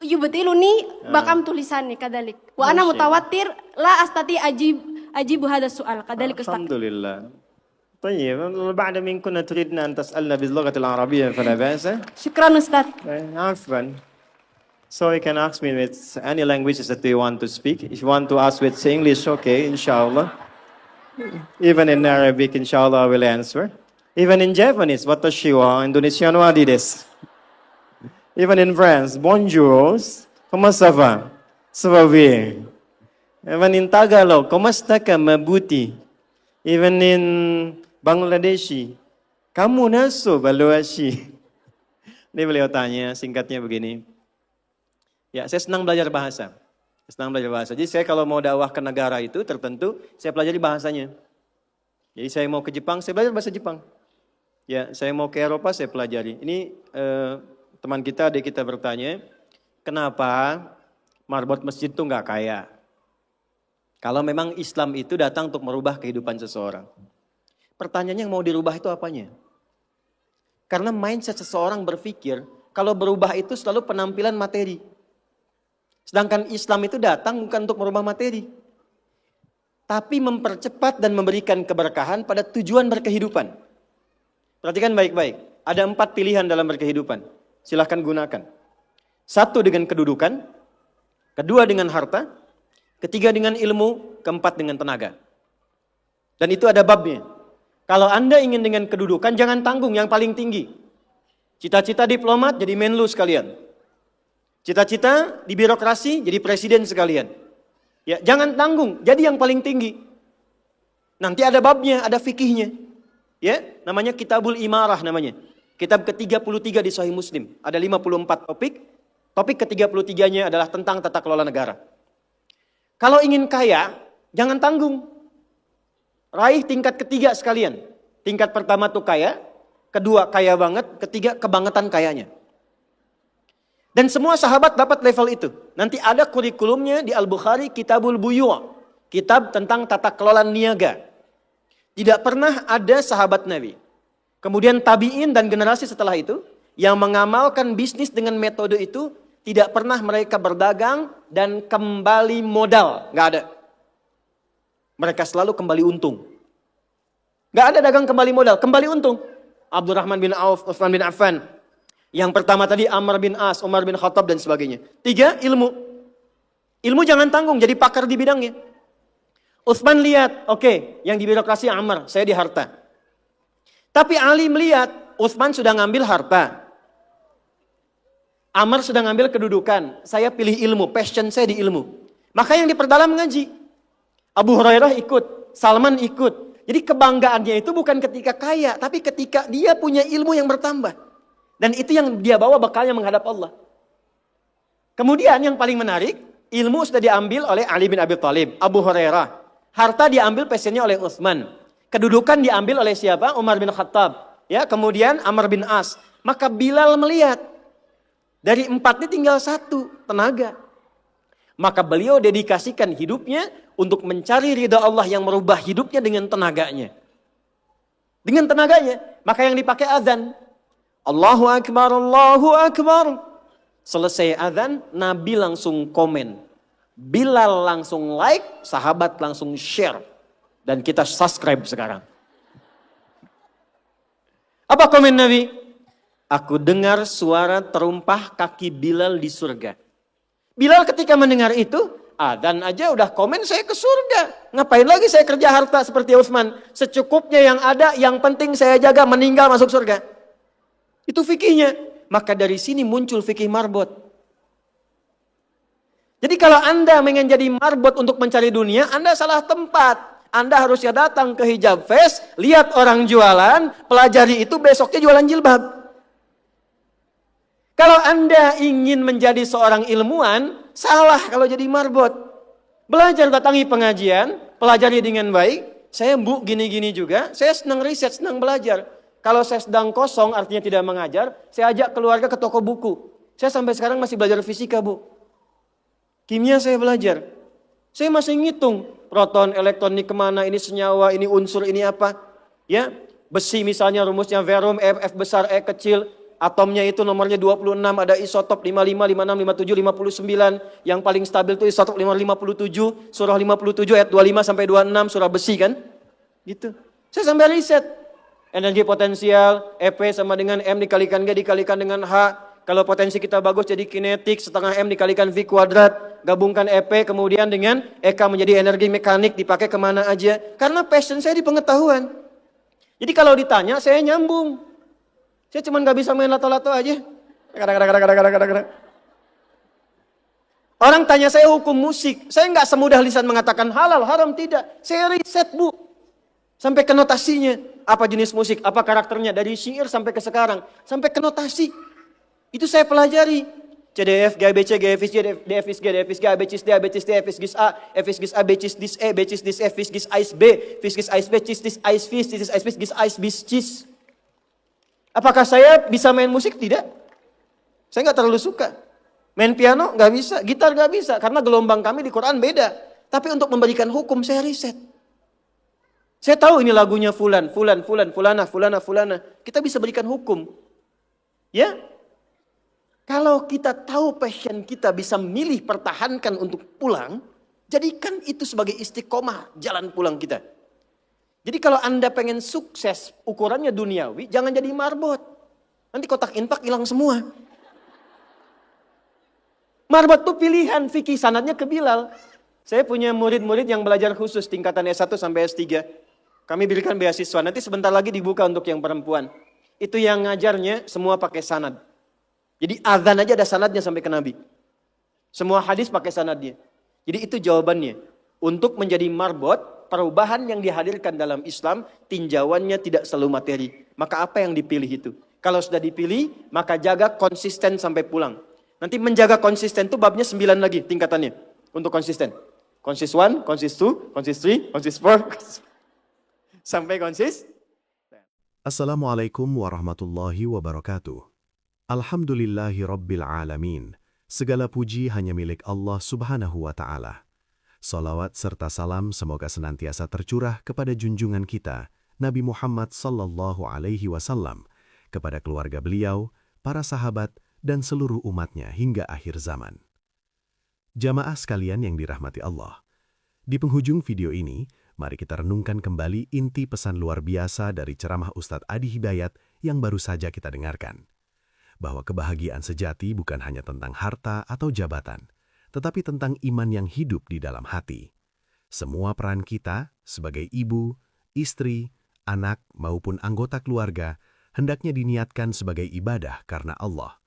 yubtiluni bakam tulisan nih kadalik. Wa ana mutawatir la astati ajibu hada soal kadalik Ustadz. Alhamdulillah. طيب بعد من كنا تريدنا أن تسألنا باللغة العربية فلا بأس. Syukran Ustadz. عفوا. So you can ask me with any languages that you want to speak. If you want to ask with English, okay, inshallah. Even in Arabic, inshallah, I will answer. Even in Japanese, watashi wa Indonesian wa desu. Even in France, bonjour, comment ça va? Ça va bien. Even in Tagalog, komasta ka mabuti? Even in Bangladeshi, kamu naso baluashi? Ini beliau tanya, singkatnya begini. Ya, saya senang belajar bahasa. Jadi saya kalau mau dakwah ke negara itu tertentu, saya pelajari bahasanya. Jadi saya mau ke Jepang, saya belajar bahasa Jepang. Ya, saya mau ke Eropa, saya pelajari. Ini teman kita, adik kita bertanya, kenapa marbot masjid itu nggak kaya? Kalau memang Islam itu datang untuk merubah kehidupan seseorang. Pertanyaannya yang mau dirubah itu apanya? Karena mindset seseorang berpikir, kalau berubah itu selalu penampilan materi. Sedangkan Islam itu datang bukan untuk merubah materi. Tapi mempercepat dan memberikan keberkahan pada tujuan berkehidupan. Perhatikan baik-baik. Ada 4 pilihan dalam berkehidupan. Silahkan gunakan. 1 dengan kedudukan. 2 dengan harta. 3 dengan ilmu. 4 dengan tenaga. Dan itu ada babnya. Kalau Anda ingin dengan kedudukan, jangan tanggung yang paling tinggi. Cita-cita diplomat jadi menlu sekalian. Cita-cita di birokrasi jadi presiden sekalian. Ya, jangan tanggung, jadi yang paling tinggi. Nanti ada babnya, ada fikihnya. Ya, namanya Kitabul Imarah namanya. Kitab ke-33 di Sahih Muslim. Ada 54 topik. Topik ke-33-nya adalah tentang tata kelola negara. Kalau ingin kaya, jangan tanggung. Raih tingkat ketiga sekalian. Tingkat pertama tuh kaya, kedua kaya banget, ketiga kebangetan kayanya. Dan semua sahabat dapat level itu. Nanti ada kurikulumnya di Al-Bukhari, Kitabul Buyu'. Kitab tentang tata kelola niaga. Tidak pernah ada sahabat Nabi. Kemudian tabi'in dan generasi setelah itu, yang mengamalkan bisnis dengan metode itu, tidak pernah mereka berdagang dan kembali modal. Nggak ada. Mereka selalu kembali untung. Gak ada dagang kembali modal, kembali untung. Abdurrahman bin Auf, Utsman bin Affan. Yang pertama tadi Amr bin As, Umar bin Khattab dan sebagainya. 3, ilmu. Ilmu jangan tanggung, jadi pakar di bidangnya. Utsman lihat, oke, yang di birokrasi Amr, saya di harta. Tapi Ali melihat, Utsman sudah ngambil harta. Amr sudah ngambil kedudukan, saya pilih ilmu, passion saya di ilmu. Maka yang diperdalam ngaji. Abu Hurairah ikut, Salman ikut. Jadi kebanggaannya itu bukan ketika kaya, tapi ketika dia punya ilmu yang bertambah. Dan itu yang dia bawa bekalnya menghadap Allah. Kemudian yang paling menarik, ilmu sudah diambil oleh Ali bin Abi Thalib, Abu Hurairah. Harta diambil passionnya oleh Utsman. Kedudukan diambil oleh siapa? Umar bin Khattab. Ya, kemudian Amr bin As. Maka Bilal melihat, dari 4 ini tinggal 1, tenaga. Maka beliau dedikasikan hidupnya untuk mencari ridha Allah yang merubah hidupnya dengan tenaganya. Dengan tenaganya. Maka yang dipakai azan. Allahu Akbar, Allahu Akbar. Selesai azan, Nabi langsung komen. Bilal langsung like, sahabat langsung share. Dan kita subscribe sekarang. Apa komen Nabi? Aku dengar suara terumpah kaki Bilal di surga. Bilal ketika mendengar itu, adzan aja udah komen saya ke surga. Ngapain lagi saya kerja harta seperti Utsman? Secukupnya yang ada, yang penting saya jaga, meninggal masuk surga. Itu fikihnya. Maka dari sini muncul fikih marbot. Jadi kalau Anda ingin jadi marbot untuk mencari dunia, Anda salah tempat. Anda harusnya datang ke Hijab Fest, lihat orang jualan, pelajari itu, besoknya jualan jilbab. Kalau Anda ingin menjadi seorang ilmuwan, salah kalau jadi marbot. Belajar, datangi pengajian, pelajari dengan baik. Saya gini-gini juga, saya senang riset, senang belajar. Kalau saya sedang kosong, artinya tidak mengajar, saya ajak keluarga ke toko buku. Saya sampai sekarang masih belajar fisika, Bu. Kimia saya belajar. Saya masih ngitung, proton, elektron, ini kemana, ini senyawa, ini unsur, ini apa. Ya, besi misalnya rumusnya verum, F besar, E kecil. Atomnya itu nomornya 26, ada isotop 55, 56, 57, 59. Yang paling stabil itu isotop 57, surah 57 ayat 25 sampai 26, surah besi kan? Gitu. Saya sampai riset. Energi potensial, EP sama dengan M dikalikan G dikalikan dengan H. Kalau potensi kita bagus jadi kinetik, setengah M dikalikan V kuadrat. Gabungkan EP kemudian dengan EK menjadi energi mekanik, dipakai kemana aja. Karena passion saya di pengetahuan. Jadi kalau ditanya, saya nyambung. Saya cuma nggak bisa main lato-lato aja. Kadang-kadang. Orang tanya saya hukum musik, saya nggak semudah lisan mengatakan halal, haram, tidak. Saya riset, Bu. Sampai ke notasinya. Apa jenis musik, apa karakternya. Dari syair sampai ke sekarang. Sampai ke notasi. Itu saya pelajari. C, D, F, G, B, C, G, F, G, D, F, G, D, F, G, A, B, C, D, A, B, C, D, F, G, A, F, G, A, B, C, D, E, B, C, D, F, G, A, B, F, G, A, B, C, D, A, B, C, D, A, B, C, D. Apakah saya bisa main musik? Tidak. Saya nggak terlalu suka. Main piano nggak bisa, gitar nggak bisa, karena gelombang kami di Quran beda. Tapi untuk memberikan hukum saya riset. Saya tahu ini lagunya fulan, fulana. Kita bisa berikan hukum. Ya? Kalau kita tahu passion kita bisa milih pertahankan untuk pulang, jadikan itu sebagai istiqomah jalan pulang kita. Jadi kalau Anda pengen sukses, ukurannya duniawi, jangan jadi marbot. Nanti kotak infak hilang semua. Marbot itu pilihan, fikih sanadnya ke Bilal. Saya punya murid-murid yang belajar khusus tingkatan S1 sampai S3. Kami berikan beasiswa, nanti sebentar lagi dibuka untuk yang perempuan. Itu yang ngajarnya semua pakai sanad. Jadi azan aja ada sanadnya sampai ke Nabi. Semua hadis pakai sanadnya. Jadi itu jawabannya. Untuk menjadi marbot, perubahan yang dihadirkan dalam Islam, tinjauannya tidak selalu materi. Maka apa yang dipilih itu? Kalau sudah dipilih, maka jaga konsisten sampai pulang. Nanti menjaga konsisten itu babnya 9 lagi tingkatannya. Untuk konsisten. Konsis 1, konsis 2, konsis 3, konsis 4. Sampai konsis. Assalamualaikum warahmatullahi wabarakatuh. Alhamdulillahi rabbil alamin. Segala puji hanya milik Allah subhanahu wa ta'ala. Salawat serta salam semoga senantiasa tercurah kepada junjungan kita, Nabi Muhammad sallallahu alaihi wasallam, kepada keluarga beliau, para sahabat, dan seluruh umatnya hingga akhir zaman. Jamaah sekalian yang dirahmati Allah. Di penghujung video ini, mari kita renungkan kembali inti pesan luar biasa dari ceramah Ustadz Adi Hidayat yang baru saja kita dengarkan. Bahwa kebahagiaan sejati bukan hanya tentang harta atau jabatan, tetapi tentang iman yang hidup di dalam hati. Semua peran kita sebagai ibu, istri, anak maupun anggota keluarga hendaknya diniatkan sebagai ibadah karena Allah.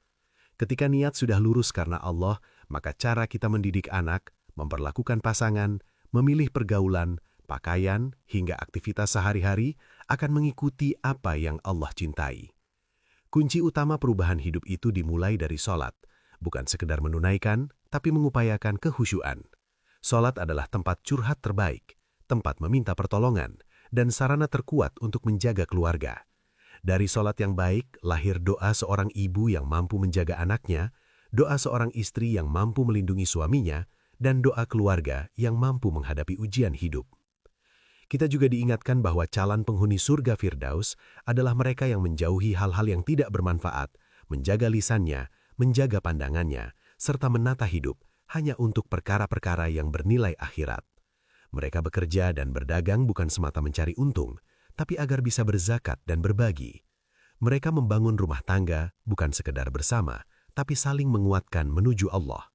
Ketika niat sudah lurus karena Allah, maka cara kita mendidik anak, memperlakukan pasangan, memilih pergaulan, pakaian, hingga aktivitas sehari-hari akan mengikuti apa yang Allah cintai. Kunci utama perubahan hidup itu dimulai dari sholat, bukan sekedar menunaikan, tapi mengupayakan kehusyuan. Sholat adalah tempat curhat terbaik, tempat meminta pertolongan, dan sarana terkuat untuk menjaga keluarga. Dari sholat yang baik, lahir doa seorang ibu yang mampu menjaga anaknya, doa seorang istri yang mampu melindungi suaminya, dan doa keluarga yang mampu menghadapi ujian hidup. Kita juga diingatkan bahwa calon penghuni surga Firdaus adalah mereka yang menjauhi hal-hal yang tidak bermanfaat, menjaga lisannya, menjaga pandangannya, serta menata hidup hanya untuk perkara-perkara yang bernilai akhirat. Mereka bekerja dan berdagang bukan semata mencari untung, tapi agar bisa berzakat dan berbagi. Mereka membangun rumah tangga bukan sekedar bersama, tapi saling menguatkan menuju Allah.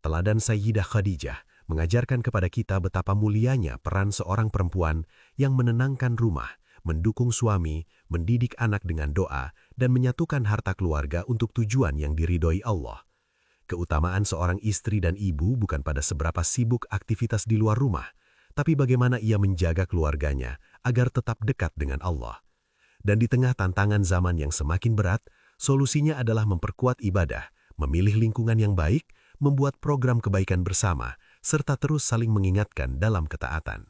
Teladan Sayyidah Khadijah mengajarkan kepada kita betapa mulianya peran seorang perempuan yang menenangkan rumah, mendukung suami, mendidik anak dengan doa, dan menyatukan harta keluarga untuk tujuan yang diridhoi Allah. Keutamaan seorang istri dan ibu bukan pada seberapa sibuk aktivitas di luar rumah, tapi bagaimana ia menjaga keluarganya agar tetap dekat dengan Allah. Dan di tengah tantangan zaman yang semakin berat, solusinya adalah memperkuat ibadah, memilih lingkungan yang baik, membuat program kebaikan bersama, serta terus saling mengingatkan dalam ketaatan.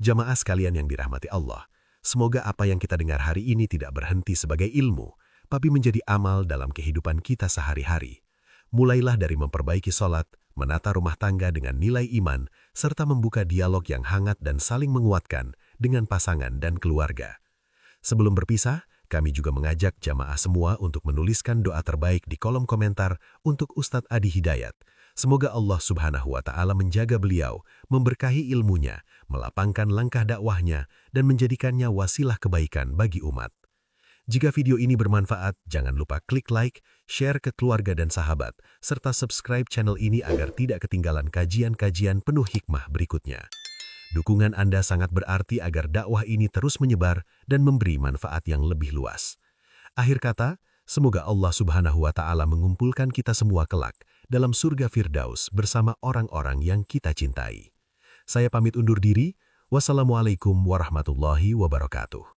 Jamaah sekalian yang dirahmati Allah, semoga apa yang kita dengar hari ini tidak berhenti sebagai ilmu, tapi menjadi amal dalam kehidupan kita sehari-hari. Mulailah dari memperbaiki sholat, menata rumah tangga dengan nilai iman, serta membuka dialog yang hangat dan saling menguatkan dengan pasangan dan keluarga. Sebelum berpisah, kami juga mengajak jamaah semua untuk menuliskan doa terbaik di kolom komentar untuk Ustadz Adi Hidayat. Semoga Allah Subhanahu wa Ta'ala menjaga beliau, memberkahi ilmunya, melapangkan langkah dakwahnya, dan menjadikannya wasilah kebaikan bagi umat. Jika video ini bermanfaat, jangan lupa klik like, share ke keluarga dan sahabat, serta subscribe channel ini agar tidak ketinggalan kajian-kajian penuh hikmah berikutnya. Dukungan Anda sangat berarti agar dakwah ini terus menyebar dan memberi manfaat yang lebih luas. Akhir kata, semoga Allah Subhanahu wa Ta'ala mengumpulkan kita semua kelak dalam surga Firdaus bersama orang-orang yang kita cintai. Saya pamit undur diri. Wassalamualaikum warahmatullahi wabarakatuh.